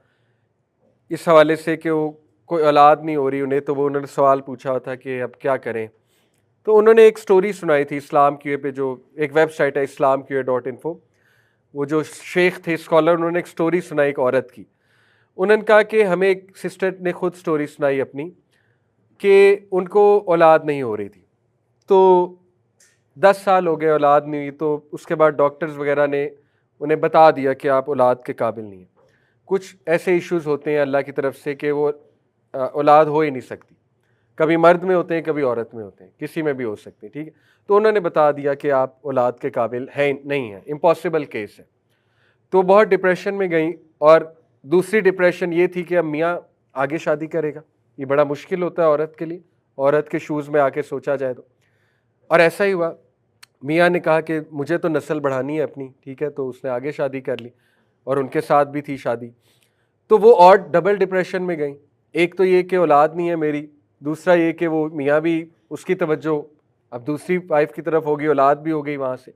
اس حوالے سے کہ وہ کوئی اولاد نہیں ہو رہی انہیں، تو وہ انہوں نے سوال پوچھا تھا کہ اب کیا کریں. تو انہوں نے ایک سٹوری سنائی تھی اسلام کیو اے پہ، جو ایک ویب سائٹ ہے islamqa.info. وہ جو شیخ تھے اسکالر، انہوں نے ایک سٹوری سنائی ایک عورت کی. انہوں نے کہا کہ ہمیں ایک سسٹر نے خود سٹوری سنائی اپنی کہ ان کو اولاد نہیں ہو رہی تھی، تو 10 سال ہو گئے اولاد نہیں ہوئی. تو اس کے بعد ڈاکٹرز وغیرہ نے انہیں بتا دیا کہ آپ اولاد کے قابل نہیں ہیں. کچھ ایسے ایشوز ہوتے ہیں اللہ کی طرف سے کہ وہ اولاد ہو ہی نہیں سکتی، کبھی مرد میں ہوتے ہیں کبھی عورت میں ہوتے ہیں، کسی میں بھی ہو سکتے ہیں، ٹھیک ہے. تو انہوں نے بتا دیا کہ آپ اولاد کے قابل ہیں نہیں ہیں، امپاسبل کیس ہے. تو بہت ڈپریشن میں گئیں، اور دوسری ڈپریشن یہ تھی کہ اب میاں آگے شادی کرے گا، یہ بڑا مشکل ہوتا ہے عورت کے لیے، عورت کے شوز میں آ کے سوچا جائے تو. اور ایسا ہی ہوا، میاں نے کہا کہ مجھے تو نسل بڑھانی ہے اپنی، ٹھیک ہے، تو اس نے آگے شادی کر لی اور ان کے ساتھ بھی تھی شادی. تو وہ اور ڈبل ڈپریشن میں گئیں. ایک تو یہ کہ اولاد نہیں ہے میری، دوسرا یہ کہ وہ میاں بھی اس کی توجہ اب دوسری وائف کی طرف ہوگی، اولاد بھی ہو گئی وہاں سے.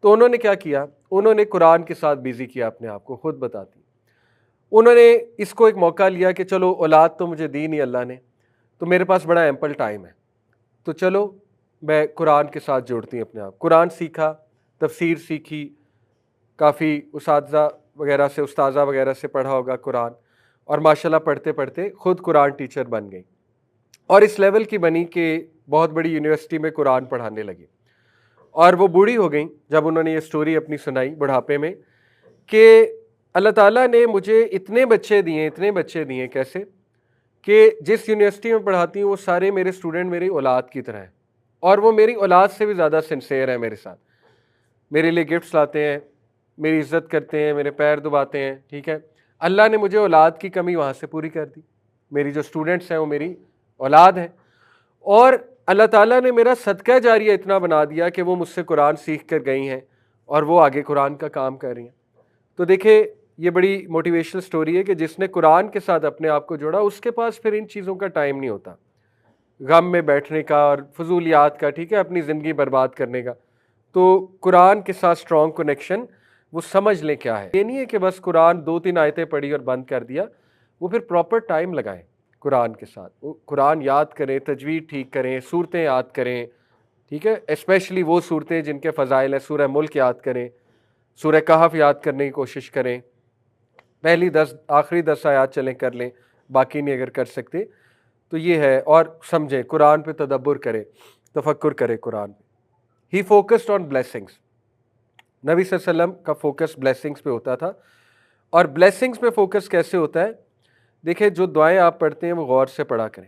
تو انہوں نے کیا کیا، انہوں نے قرآن کے ساتھ بیزی کیا اپنے آپ کو. خود بتاتی انہوں نے اس کو ایک موقع لیا کہ چلو اولاد تو مجھے دی نہیں اللہ نے، تو میرے پاس بڑا ایمپل ٹائم ہے، تو چلو میں قرآن کے ساتھ جوڑتی ہوں اپنے آپ. قرآن سیکھا، تفسیر سیکھی، کافی اساتذہ وغیرہ سے، استاذہ وغیرہ سے پڑھا ہوگا قرآن، اور ماشاءاللہ پڑھتے پڑھتے خود قرآن ٹیچر بن گئی. اور اس لیول کی بنی کہ بہت بڑی یونیورسٹی میں قرآن پڑھانے لگی. اور وہ بوڑھی ہو گئیں جب انہوں نے یہ سٹوری اپنی سنائی بڑھاپے میں کہ اللہ تعالیٰ نے مجھے اتنے بچے دیے. کیسے کہ جس یونیورسٹی میں پڑھاتی ہوں وہ سارے میرے اسٹوڈنٹ میری اولاد کی طرح ہیں، اور وہ میری اولاد سے بھی زیادہ سنسیئر ہیں میرے ساتھ. میرے لیے گفٹس لاتے ہیں، میری عزت کرتے ہیں، میرے پیر دباتے ہیں، ٹھیک ہے. اللہ نے مجھے اولاد کی کمی وہاں سے پوری کر دی. میری جو اسٹوڈنٹس ہیں وہ میری اولاد ہیں، اور اللہ تعالیٰ نے میرا صدقہ جاریہ اتنا بنا دیا کہ وہ مجھ سے قرآن سیکھ کر گئی ہیں اور وہ آگے قرآن کا کام کر رہی ہیں. تو دیکھیں یہ بڑی موٹیویشنل سٹوری ہے کہ جس نے قرآن کے ساتھ اپنے آپ کو جوڑا اس کے پاس پھر ان چیزوں کا ٹائم نہیں ہوتا، غم میں بیٹھنے کا اور فضولیات کا، ٹھیک ہے، اپنی زندگی برباد کرنے کا. تو قرآن کے ساتھ اسٹرانگ کنیکشن، وہ سمجھ لیں کیا ہے. یہ نہیں ہے کہ بس قرآن 2-3 آیتیں پڑھی اور بند کر دیا، وہ پھر پراپر ٹائم لگائیں قرآن کے ساتھ. وہ قرآن یاد کریں، تجوید ٹھیک کریں، صورتیں یاد کریں، ٹھیک ہے، اسپیشلی وہ صورتیں جن کے فضائل ہیں. سورہ ملک یاد کریں، سورہ کہف یاد کرنے کی کوشش کریں. پہلی 10 آخری 10 آیات چلیں کر لیں، باقی نہیں اگر کر سکتے تو یہ ہے. اور سمجھیں قرآن پہ تدبر کریں، تفکر کریں قرآن پہ. ہی فوکسڈ آن بلیسنگس. نبی صلی اللہ علیہ وسلم کا فوکس بلیسنگس پہ ہوتا تھا. اور بلیسنگس پہ فوکس کیسے ہوتا ہے؟ دیکھیں جو دعائیں آپ پڑھتے ہیں وہ غور سے پڑھا کریں.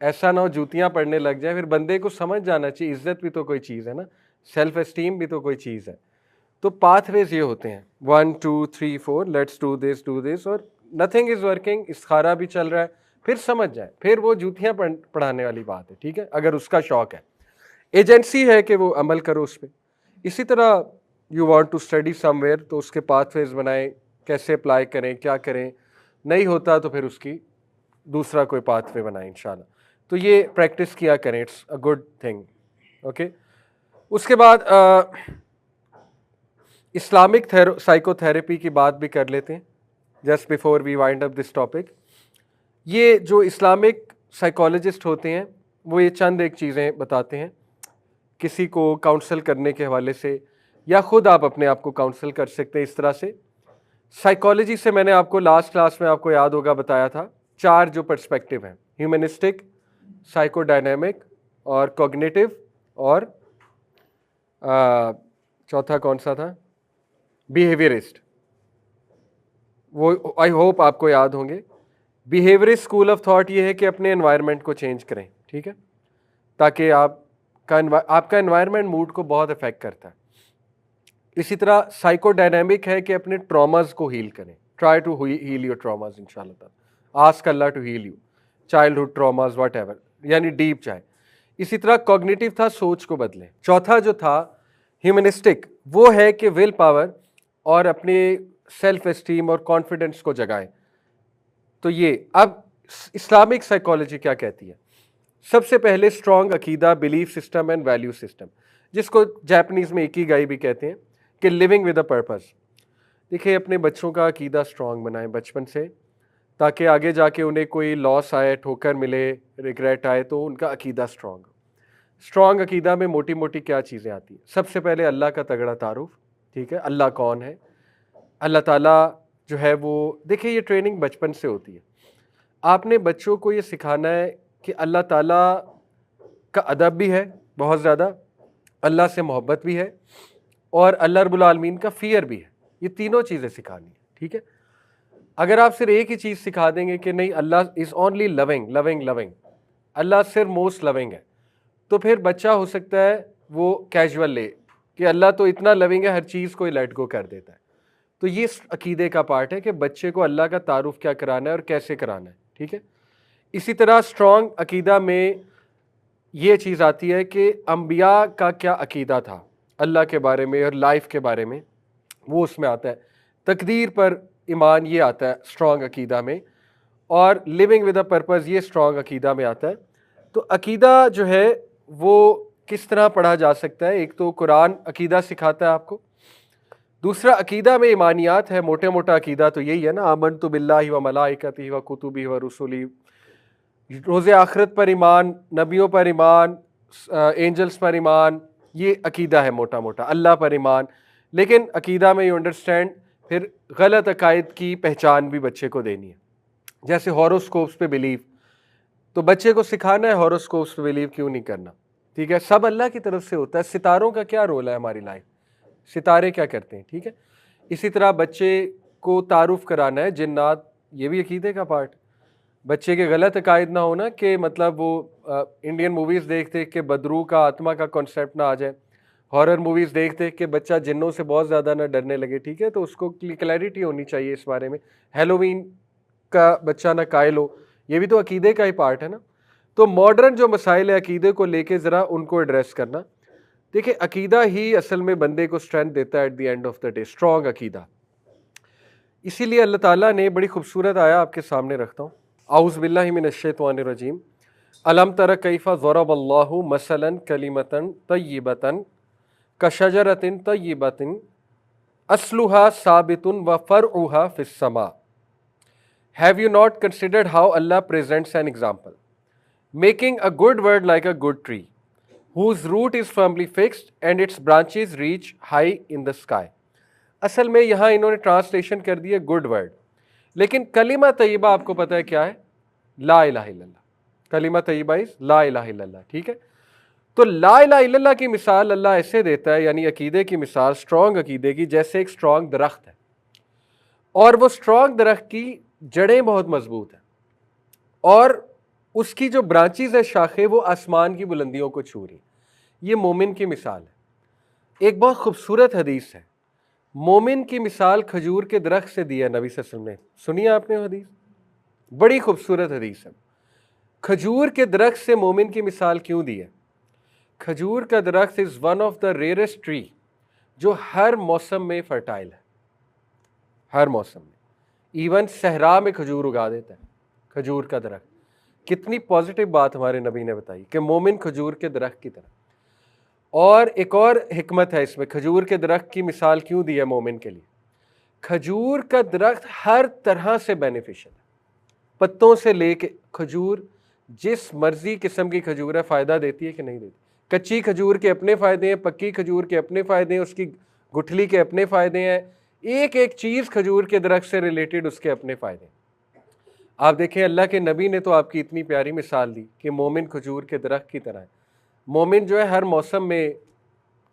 ایسا نہ ہو جوتیاں پڑنے لگ جائیں. پھر بندے کو سمجھ جانا چاہیے عزت بھی تو کوئی چیز ہے نا, سیلف اسٹیم بھی تو کوئی چیز ہے. تو پاتھ ویز یہ ہوتے ہیں 1 2 3 4 لیٹس ڈو دس, اور نتھنگ از ورکنگ, استخارہ بھی چل رہا ہے, پھر سمجھ جائے, پھر وہ جوتیاں پڑھانے والی بات ہے. ٹھیک ہے, اگر اس کا شوق ہے, ایجنسی ہے کہ وہ عمل کرو اس پہ. اسی طرح you want to study somewhere, تو اس کے پاتھ ویز بنائیں, کیسے اپلائی کریں, کیا کریں. نہیں ہوتا تو پھر اس کی دوسرا کوئی پاتھ وے بنائیں انشاءاللہ. تو یہ پریکٹس کیا کریں, it's a good thing. Okay, اس کے بعد اسلامک سائیکو تھراپی کی بات بھی کر لیتے ہیں just before we wind up this topic. یہ جو اسلامک سائیکالوجسٹ ہوتے ہیں وہ یہ چند ایک چیزیں بتاتے ہیں کسی کو کاؤنسل کرنے کے حوالے سے, یا خود آپ اپنے آپ کو کاؤنسل کر سکتے ہیں اس طرح سے. سائیکالوجی سے میں نے آپ کو لاسٹ کلاس میں آپ کو یاد ہوگا بتایا تھا 4 جو پرسپیکٹیو ہیں, ہیومنسٹک, سائیکو ڈائنامک, اور کوگنیٹو, اور چوتھا کون سا تھا, بیہیویئرسٹ. وہ آئی ہوپ آپ کو یاد ہوں گے. بیہیویئرسٹ اسکول آف تھاٹ یہ ہے کہ اپنے انوائرمنٹ کو چینج کریں, ٹھیک ہے, تاکہ آپ کا انوائرمنٹ موڈ کو بہت افیکٹ کرتا ہے. اسی طرح سائیکو ڈائنامک ہے کہ اپنے ٹراماز کو ہیل کریں, try to heal your traumas انشاءاللہ تعالیٰ, ask Allah to heal you, childhood traumas whatever, یعنی ڈیپ چاہے. اسی طرح کوگنیٹو تھا سوچ کو بدلیں. چوتھا جو تھا ہیومنسٹک, وہ ہے کہ ول پاور اور اپنے سیلف اسٹیم اور کانفیڈنس کو جگائیں. تو یہ اب اسلامک سائیکالوجی کیا کہتی ہے. سب سے پہلے اسٹرانگ عقیدہ, belief system and value system, جس کو جاپنیز میں اکیگائی بھی کہتے ہیں, کہ لیونگ ود اے پرپز. دیکھیں اپنے بچوں کا عقیدہ اسٹرانگ بنائیں بچپن سے, تاکہ آگے جا کے انہیں کوئی لاس آئے, ٹھوکر ملے, ریگریٹ آئے, تو ان کا عقیدہ اسٹرانگ ہو. اسٹرانگ عقیدہ میں موٹی موٹی کیا چیزیں آتی ہیں. سب سے پہلے اللہ کا تگڑا تعارف, ٹھیک ہے, اللہ کون ہے, اللہ تعالیٰ جو ہے وہ, دیکھیں یہ ٹریننگ بچپن سے ہوتی ہے. آپ نے بچوں کو یہ سکھانا ہے کہ اللہ تعالیٰ کا ادب بھی ہے بہت زیادہ, اللہ سے محبت بھی ہے, اور اللہ رب العالمین کا فیئر بھی ہے. یہ تینوں چیزیں سکھانی ہیں, ٹھیک ہے. اگر آپ صرف ایک ہی چیز سکھا دیں گے کہ نہیں اللہ از اونلی لونگ لونگ لونگ, اللہ صرف موسٹ لونگ ہے, تو پھر بچہ ہو سکتا ہے وہ کیجول لے کہ اللہ تو اتنا لونگ ہے ہر چیز کو لیٹ گو کر دیتا ہے. تو یہ عقیدے کا پارٹ ہے کہ بچے کو اللہ کا تعارف کیا کرانا ہے اور کیسے کرانا ہے, ٹھیک ہے. اسی طرح اسٹرانگ عقیدہ میں یہ چیز آتی ہے کہ انبیاء کا کیا عقیدہ تھا اللہ کے بارے میں اور لائف کے بارے میں, وہ اس میں آتا ہے. تقدیر پر ایمان یہ آتا ہے اسٹرانگ عقیدہ میں, اور لیونگ ود اے پرپز یہ اسٹرانگ عقیدہ میں آتا ہے. تو عقیدہ جو ہے وہ کس طرح پڑھا جا سکتا ہے. ایک تو قرآن عقیدہ سکھاتا ہے آپ کو, دوسرا عقیدہ میں ایمانیات ہے, موٹا موٹا عقیدہ تو یہی ہے نا, آمنت باللہ و ملائکتہ و کتبہ و رسلہ, روز آخرت پر ایمان, نبیوں پر ایمان, اینجلس پر ایمان, یہ عقیدہ ہے موٹا موٹا, اللہ پر ایمان. لیکن عقیدہ میں یو انڈرسٹینڈ پھر غلط عقائد کی پہچان بھی بچے کو دینی ہے, جیسے ہاروسکوپس پہ بلیو, تو بچے کو سکھانا ہے ہاروسکوپس پہ بلیو کیوں نہیں کرنا, ٹھیک ہے, سب اللہ کی طرف سے ہوتا ہے. ستاروں کا کیا رول ہے ہماری لائف, ستارے کیا کرتے ہیں, ٹھیک ہے. اسی طرح بچے کو تعارف کرانا ہے جنات, یہ بھی عقیدے کا پارٹ. بچے کے غلط عقائد نہ ہونا کہ مطلب وہ انڈین موویز دیکھتے کہ بدرو کا آتما کا کانسیپٹ نہ آ جائے, ہارر موویز دیکھتے کہ بچہ جنوں سے بہت زیادہ نہ ڈرنے لگے, ٹھیک ہے. تو اس کو کلیئرٹی ہونی چاہیے اس بارے میں. ہیلووین کا بچہ نہ قائل ہو, یہ بھی تو عقیدے کا ہی پارٹ ہے نا. تو ماڈرن جو مسائل ہے عقیدے کو لے کے ذرا ان کو ایڈریس کرنا. دیکھیں عقیدہ ہی اصل میں بندے کو اسٹرینتھ دیتا ہے at the end of the day, strong عقیدہ. اسی لیے اللہ تعالیٰ نے بڑی خوبصورت آیا آپ کے سامنے رکھتا ہوں, اعوذ باللہ من الشیطان الرجیم. الم تر کیف ضرب اللہ مثلا کلمۃ طیبۃ کشجرۃ طیبۃ اصلها ثابت وفرعها فی السماء. Have you not considered how Allah presents an example, making a good word like a good tree, whose root is firmly fixed and its branches reach high in the sky. اصل میں یہاں انہوں نے ٹرانسلیشن کر دی ہے good word, لیکن کلمہ طیبہ آپ کو پتہ ہے کیا ہے, لا الہ الا اللہ. کلمہ طیبہ از لا الہ الا اللہ, ٹھیک ہے. تو لا الہ الا اللہ کی مثال اللہ ایسے دیتا ہے, یعنی عقیدے کی مثال, اسٹرانگ عقیدے کی, جیسے ایک اسٹرانگ درخت ہے, اور وہ اسٹرانگ درخت کی جڑیں بہت مضبوط ہیں, اور اس کی جو برانچیز ہے شاخیں وہ آسمان کی بلندیوں کو چھو رہی ہیں. یہ مومن کی مثال ہے. ایک بہت خوبصورت حدیث ہے, مومن کی مثال کھجور کے درخت سے دی ہے نبی صلی اللہ علیہ وسلم نے. سنی آپ نے وہ حدیث؟ بڑی خوبصورت حدیث ہے. کھجور کے درخت سے مومن کی مثال کیوں دی ہے؟ کھجور کا درخت is one of the rarest tree جو ہر موسم میں فرٹائل ہے, ہر موسم میں. ایون صحرا میں کھجور اگا دیتا ہے کھجور کا درخت. کتنی پازیٹیو بات ہمارے نبی نے بتائی کہ مومن کھجور کے درخت کی طرح. اور ایک اور حکمت ہے اس میں, کھجور کے درخت کی مثال کیوں دی ہے مومن کے لیے؟ کھجور کا درخت ہر طرح سے بینیفیشل ہے, پتوں سے لے کے. کھجور جس مرضی قسم کی کھجور ہے فائدہ دیتی ہے کہ نہیں دیتی؟ کچی کھجور کے اپنے فائدے ہیں, پکی کھجور کے اپنے فائدے ہیں, اس کی گٹھلی کے اپنے فائدے ہیں, ایک ایک چیز کھجور کے درخت سے ریلیٹڈ اس کے اپنے فائدے ہیں. آپ دیکھیں اللہ کے نبی نے تو آپ کی اتنی پیاری مثال دی کہ مومن کھجور کے درخت کی طرح ہے. مومن جو ہے ہر موسم میں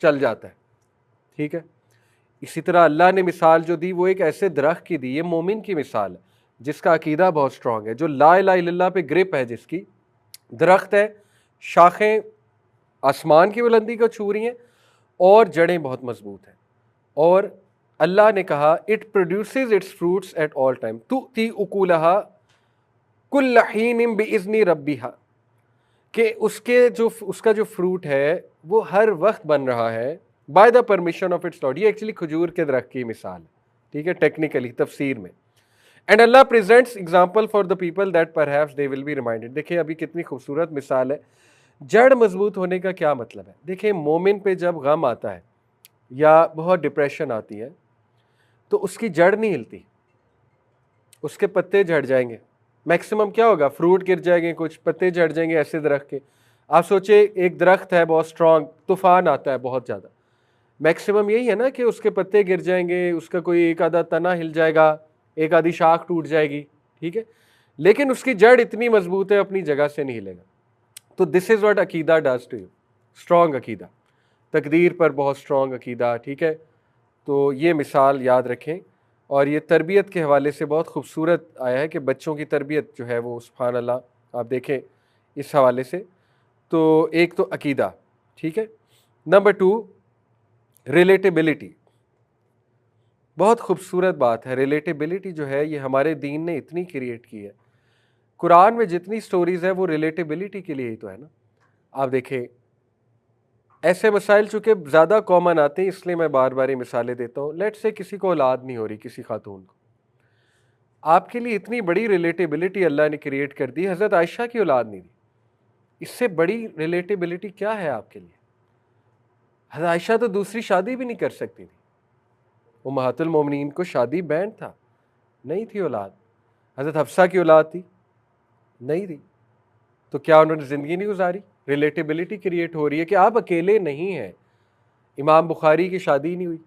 چل جاتا ہے, ٹھیک ہے. اسی طرح اللہ نے مثال جو دی وہ ایک ایسے درخت کی دی, یہ مومن کی مثال ہے جس کا عقیدہ بہت سٹرونگ ہے, جو لا الہ الا اللہ پہ گرپ ہے, جس کی درخت ہے, شاخیں آسمان کی بلندی کو چھو رہی ہیں اور جڑیں بہت مضبوط ہیں. اور اللہ نے کہا it produces its fruits at all time تؤتی اکولہا کل حین باذن ربہا, کہ اس کا جو فروٹ ہے وہ ہر وقت بن رہا ہے by the permission of its lord. یہ ایکچولی کھجور کے درخت کی مثال ہے, ٹھیک ہے, ٹیکنیکلی تفسیر میں. And Allah presents example for the people that perhaps they will be reminded. دیکھیں ابھی کتنی خوبصورت مثال ہے. جڑ مضبوط ہونے کا کیا مطلب ہے؟ دیکھیں مومن پہ جب غم آتا ہے یا بہت ڈپریشن آتی ہے تو اس کی جڑ نہیں ہلتی, اس کے پتے جھڑ جائیں گے. میکسیمم کیا ہوگا, فروٹ گر جائیں گے, کچھ پتے جھڑ جائیں گے ایسے درخت کے. آپ سوچیں ایک درخت ہے بہت سٹرونگ, طوفان آتا ہے بہت زیادہ, میکسیمم یہی ہے نا کہ اس کے پتے گر جائیں گے, اس کا کوئی ایک آدھا تنا ہل جائے گا, ایک آدھی شاخ ٹوٹ جائے گی, ٹھیک ہے, لیکن اس کی جڑ اتنی مضبوط ہے اپنی جگہ سے نہیں ہلے گا. تو دس از واٹ عقیدہ ڈز ٹو یو, اسٹرانگ عقیدہ, تقدیر پر بہت اسٹرانگ عقیدہ, ٹھیک ہے. تو یہ مثال یاد رکھیں. اور یہ تربیت کے حوالے سے بہت خوبصورت آیا ہے کہ بچوں کی تربیت جو ہے وہ سبحان اللہ آپ دیکھیں اس حوالے سے. تو ایک تو عقیدہ, ٹھیک ہے. نمبر 2 ریلیٹیبلٹی, بہت خوبصورت بات ہے. ریلیٹیبلٹی جو ہے یہ ہمارے دین نے اتنی کریٹ کی ہے. قرآن میں جتنی سٹوریز ہے وہ ریلیٹیبلٹی کے لیے ہی تو ہے نا. آپ دیکھیں ایسے مسائل چونکہ زیادہ کامن آتے ہیں اس لیے میں بار بار یہ مثالیں دیتا ہوں. لیٹ سے کسی کو اولاد نہیں ہو رہی, کسی خاتون کو, آپ کے لیے اتنی بڑی ریلیٹیبلٹی اللہ نے کریٹ کر دی, حضرت عائشہ کی اولاد نہیں دی. اس سے بڑی ریلیٹیبلٹی کیا ہے آپ کے لیے؟ حضرت عائشہ تو دوسری شادی بھی نہیں کر سکتی تھی, امہات المومنین کو شادی بین تھا, نہیں تھی اولاد. حضرت حفصہ کی اولاد تھی, نہیں تھی. تو کیا انہوں نے زندگی نہیں گزاری؟ ریلیٹیبلٹی کریٹ ہو رہی ہے کہ آپ اکیلے نہیں ہیں. امام بخاری کی شادی نہیں ہوئی,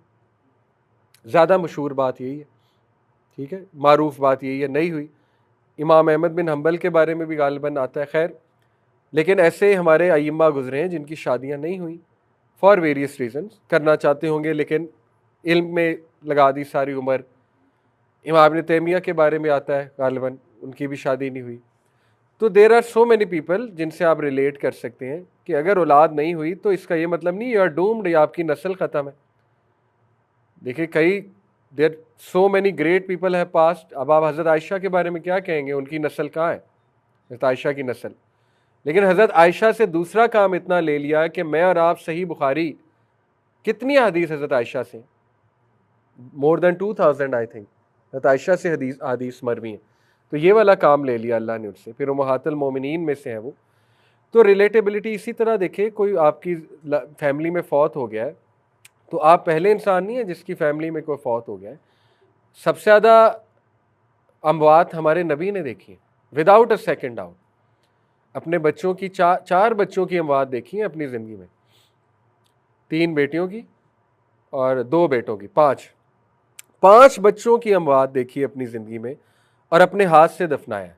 زیادہ مشہور بات یہی ہے, ٹھیک ہے, معروف بات یہی ہے, نہیں ہوئی. امام احمد بن حنبل کے بارے میں بھی غالباً آتا ہے, خیر. لیکن ایسے ہمارے ائمہ گزرے ہیں جن کی شادیاں نہیں ہوئیں فار ویریس ریزنس, کرنا چاہتے ہوں گے لیکن علم میں لگا دی ساری عمر. امام ابن تیمیہ کے بارے میں آتا ہے غالباً, ان کی بھی شادی نہیں ہوئی. تو there are so many people جن سے آپ ریلیٹ کر سکتے ہیں کہ اگر اولاد نہیں ہوئی تو اس کا یہ مطلب نہیں یو آر ڈومڈ, یا آپ کی نسل ختم ہے. دیکھیں کئی دیر سو مینی گریٹ پیپل ہے پاسٹ. اب آپ حضرت عائشہ کے بارے میں کیا کہیں گے, ان کی نسل کہاں ہے؟ حضرت عائشہ کی نسل. لیکن حضرت عائشہ سے دوسرا کام اتنا لے لیا کہ میں اور آپ صحیح بخاری, کتنی حدیث حضرت عائشہ سے, مور دین 2000 آئی تھنک حضرت عائشہ سے حدیث مروی ہیں. تو یہ والا کام لے لیا اللہ نے ان سے, پھر امہات المومنین میں سے ہیں وہ. تو ریلیٹیبلٹی اسی طرح دیکھیں, کوئی آپ کی فیملی میں فوت ہو گیا ہے تو آپ پہلے انسان نہیں ہیں جس کی فیملی میں کوئی فوت ہو گیا ہے. سب سے زیادہ اموات ہمارے نبی نے دیکھی ہیں وداؤٹ اے سیکنڈ ڈاؤٹ. اپنے بچوں کی 4 بچوں کی اموات دیکھی ہیں اپنی زندگی میں, 3 بیٹیوں کی اور 2 بیٹوں کی, 5 بچوں کی اموات دیکھی اپنی زندگی میں اور اپنے ہاتھ سے دفنایا,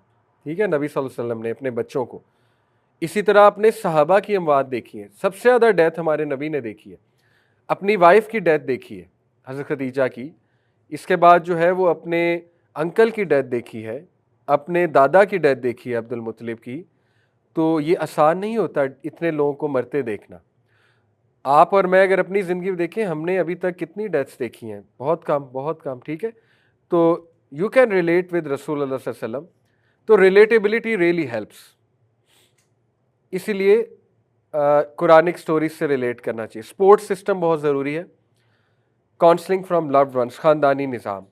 ٹھیک ہے, نبی صلی اللہ علیہ وسلم نے اپنے بچوں کو. اسی طرح اپنے صحابہ کی اموات دیکھی ہیں, سب سے زیادہ ڈیتھ ہمارے نبی نے دیکھی ہے. اپنی وائف کی ڈیتھ دیکھی ہے حضرت خدیجہ کی, اس کے بعد جو ہے وہ اپنے انکل کی ڈیتھ دیکھی ہے, اپنے دادا کی ڈیتھ دیکھی ہے عبد المطلب کی, تو یہ آسان نہیں ہوتا اتنے لوگوں کو مرتے دیکھنا. آپ اور میں اگر اپنی زندگی دیکھیں, ہم نے ابھی تک کتنی ڈیتھس دیکھی ہیں, بہت کم, ٹھیک ہے. تو یو کین ریلیٹ ود رسول اللہ صلی اللہ علیہ وسلم. تو ریلیٹیبلٹی ریئلی ہیلپس. اسی لیے قرآنک سٹوریز سے ریلیٹ کرنا چاہیے. سپورٹ سسٹم بہت ضروری ہے. کاؤنسلنگ فرام لوڈ ونس, خاندانی نظام.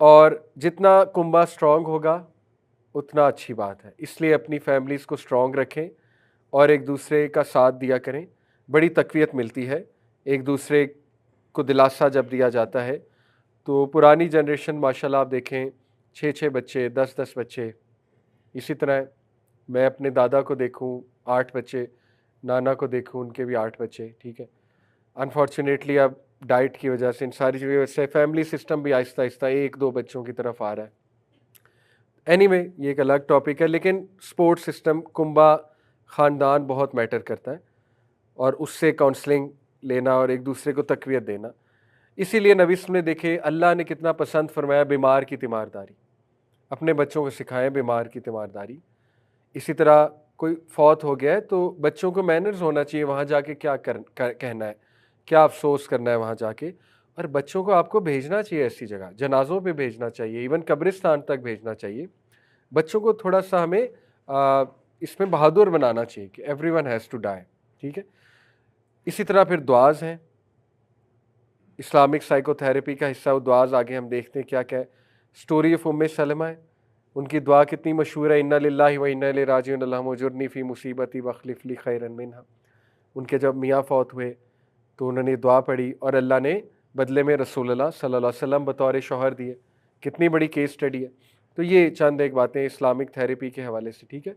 اور جتنا کنبہ اسٹرانگ ہوگا اتنا اچھی بات ہے. اس لیے اپنی فیملیز کو اسٹرانگ رکھیں اور ایک دوسرے کا ساتھ دیا کریں. بڑی تقویت ملتی ہے ایک دوسرے کو دلاسا جب دیا جاتا ہے. تو پرانی جنریشن ماشاءاللہ آپ دیکھیں 6 بچے, 10 بچے. اسی طرح میں اپنے دادا کو دیکھوں 8 بچے, نانا کو دیکھوں ان کے بھی 8 بچے, ٹھیک ہے. انفارچونیٹلی اب ڈائٹ کی وجہ سے ان ساری چیزوں کی وجہ سے فیملی سسٹم بھی آہستہ آہستہ 1-2 بچوں کی طرف آ رہا ہے. اینی وے یہ ایک الگ ٹاپک ہے, لیکن سپورٹ سسٹم, کنبہ, خاندان بہت میٹر کرتا ہے, اور اس سے کاؤنسلنگ لینا اور ایک دوسرے کو تقویت دینا. اسی لیے نبی صلی اللہ علیہ وسلم نے دیکھے اللہ نے کتنا پسند فرمایا بیمار کی تیمارداری. اپنے بچوں کو سکھائیں بیمار کی تیمارداری. اسی طرح کوئی فوت ہو گیا ہے تو بچوں کو مینرز ہونا چاہیے وہاں جا کے کیا کہنا ہے, کیا افسوس کرنا ہے وہاں جا کے. اور بچوں کو آپ کو بھیجنا چاہیے ایسی جگہ, جنازوں پہ بھیجنا چاہیے, ایون قبرستان تک بھیجنا چاہیے. بچوں کو تھوڑا سا ہمیں اس میں بہادر بنانا چاہیے کہ everyone has to die, ٹھیک ہے. اسی طرح پھر دعاز ہیں, اسلامک سائیکو تھیراپی کا حصہ. وہ دعاز آگے ہم دیکھتے ہیں کیا کیا ہے. سٹوری آف ام سلمہ ہے, ان کی دعا کتنی مشہور ہے, انا للہ و انا الیہ راجعون اللہم اجرنی فی مصیبتی واخلف لی خیرا منہا. ان کے جب میاں فوت ہوئے تو انہوں نے دعا پڑھی اور اللہ نے بدلے میں رسول اللہ صلی اللہ علیہ وسلم بطور شوہر دیے. کتنی بڑی کیس اسٹڈی ہے. تو یہ چند ایک باتیں اسلامک تھیراپی کے حوالے سے, ٹھیک ہے.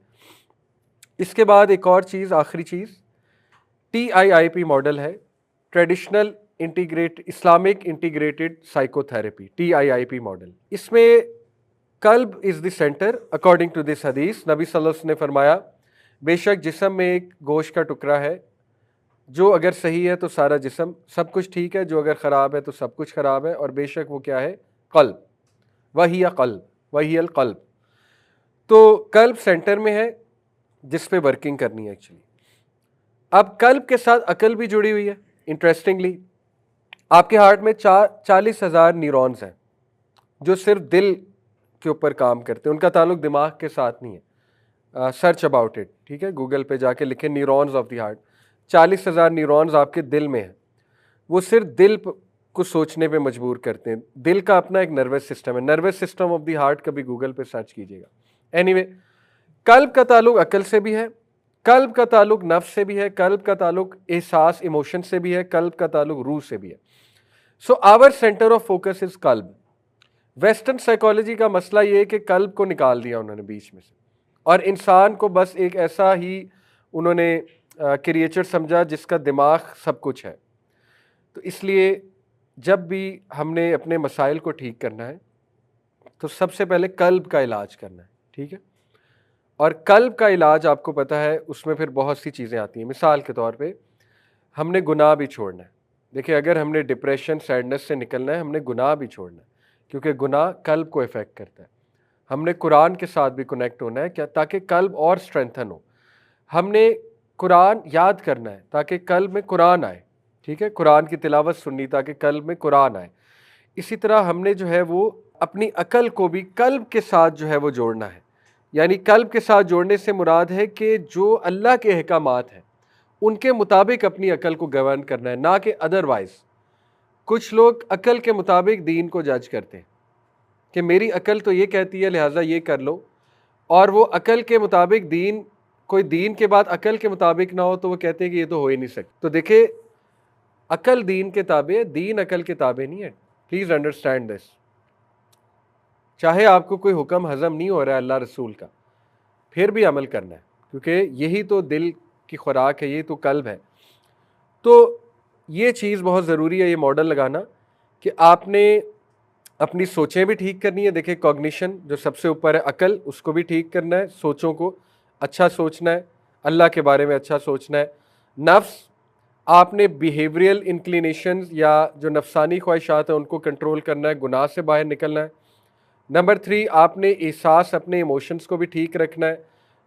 اس کے بعد ایک اور چیز, آخری چیز, TIIP ماڈل ہے, traditional Islamic integrated psychotherapy, TIIP model. اس میں قلب is the centre according to this حدیث. نبی صلی اللہ علیہ وسلم نے فرمایا بے شک جسم میں ایک گوشت کا ٹکڑا ہے, جو اگر صحیح ہے تو سارا جسم سب کچھ ٹھیک ہے, جو اگر خراب ہے تو سب کچھ خراب ہے, اور بے شک وہ کیا ہے, قلب. وہی القلب. تو قلب سینٹر میں ہے جس پہ ورکنگ کرنی ہے ایکچولی. اب قلب کے ساتھ عقل بھی جڑی ہوئی ہے. انٹرسٹنگلی آپ کے ہارٹ میں 40,000 نیورونز ہیں جو صرف دل کے اوپر کام کرتے ہیں, ان کا تعلق دماغ کے ساتھ نہیں ہے. سرچ اباؤٹ اٹ, ٹھیک ہے, گوگل پہ جا کے لکھیں neurons of the heart. 40,000 neurons آپ کے دل میں ہیں, وہ صرف دل کو سوچنے پہ مجبور کرتے ہیں. دل کا اپنا ایک نروس سسٹم ہے, nervous system of the heart, کبھی گوگل پہ سرچ کیجیے گا. اینی وے, قلب کا تعلق عقل سے بھی ہے, قلب کا تعلق نفس سے بھی ہے, قلب کا تعلق احساس ایموشن سے بھی ہے, قلب کا تعلق روح سے بھی ہے. سو آور سینٹر آف فوکس از قلب. ویسٹرن سائیکالوجی کا مسئلہ یہ ہے کہ قلب کو نکال دیا انہوں نے بیچ میں سے, اور انسان کو بس ایک ایسا ہی انہوں نے کریچر سمجھا جس کا دماغ سب کچھ ہے. تو اس لیے جب بھی ہم نے اپنے مسائل کو ٹھیک کرنا ہے تو سب سے پہلے قلب کا علاج کرنا ہے, ٹھیک ہے. اور قلب کا علاج آپ کو پتہ ہے اس میں پھر بہت سی چیزیں آتی ہیں. مثال کے طور پہ ہم نے گناہ بھی چھوڑنا ہے. دیکھیں اگر ہم نے ڈپریشن, سیڈنس سے نکلنا ہے, ہم نے گناہ بھی چھوڑنا ہے, کیونکہ گناہ قلب کو افیکٹ کرتا ہے. ہم نے قرآن کے ساتھ بھی کنیکٹ ہونا ہے تاکہ قلب اور اسٹرینتھن ہو. ہم نے قرآن یاد کرنا ہے تاکہ قلب میں قرآن آئے, ٹھیک ہے, قرآن کی تلاوت سننی تاکہ قلب میں قرآن آئے. اسی طرح ہم نے جو ہے وہ اپنی عقل کو بھی قلب کے ساتھ جو ہے وہ جوڑنا ہے. یعنی قلب کے ساتھ جوڑنے سے مراد ہے کہ جو اللہ کے احکامات ہیں ان کے مطابق اپنی عقل کو گورن کرنا ہے, نہ کہ ادروائز. کچھ لوگ عقل کے مطابق دین کو جج کرتے ہیں کہ میری عقل تو یہ کہتی ہے لہٰذا یہ کر لو, اور وہ عقل کے مطابق دین, کوئی دین کے بعد عقل کے مطابق نہ ہو تو وہ کہتے ہیں کہ یہ تو ہو ہی نہیں سکتا. تو دیکھیں عقل دین کے تابع ہے, دین عقل کے تابع نہیں ہے. Please understand this. چاہے آپ کو کوئی حکم ہضم نہیں ہو رہا ہے اللہ رسول کا, پھر بھی عمل کرنا ہے, کیونکہ یہی تو دل کی خوراک ہے, یہ تو قلب ہے. تو یہ چیز بہت ضروری ہے, یہ ماڈل لگانا کہ آپ نے اپنی سوچیں بھی ٹھیک کرنی ہے. دیکھیں کوگنیشن جو سب سے اوپر ہے, عقل, اس کو بھی ٹھیک کرنا ہے, سوچوں کو اچھا سوچنا ہے, اللہ کے بارے میں اچھا سوچنا ہے. نفس, آپ نے بیہیویئرل انکلینیشنز یا جو نفسانی خواہشات ہیں ان کو کنٹرول کرنا ہے, گناہ سے باہر نکلنا ہے. نمبر 3, آپ نے احساس, اپنے ایموشنز کو بھی ٹھیک رکھنا ہے.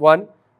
1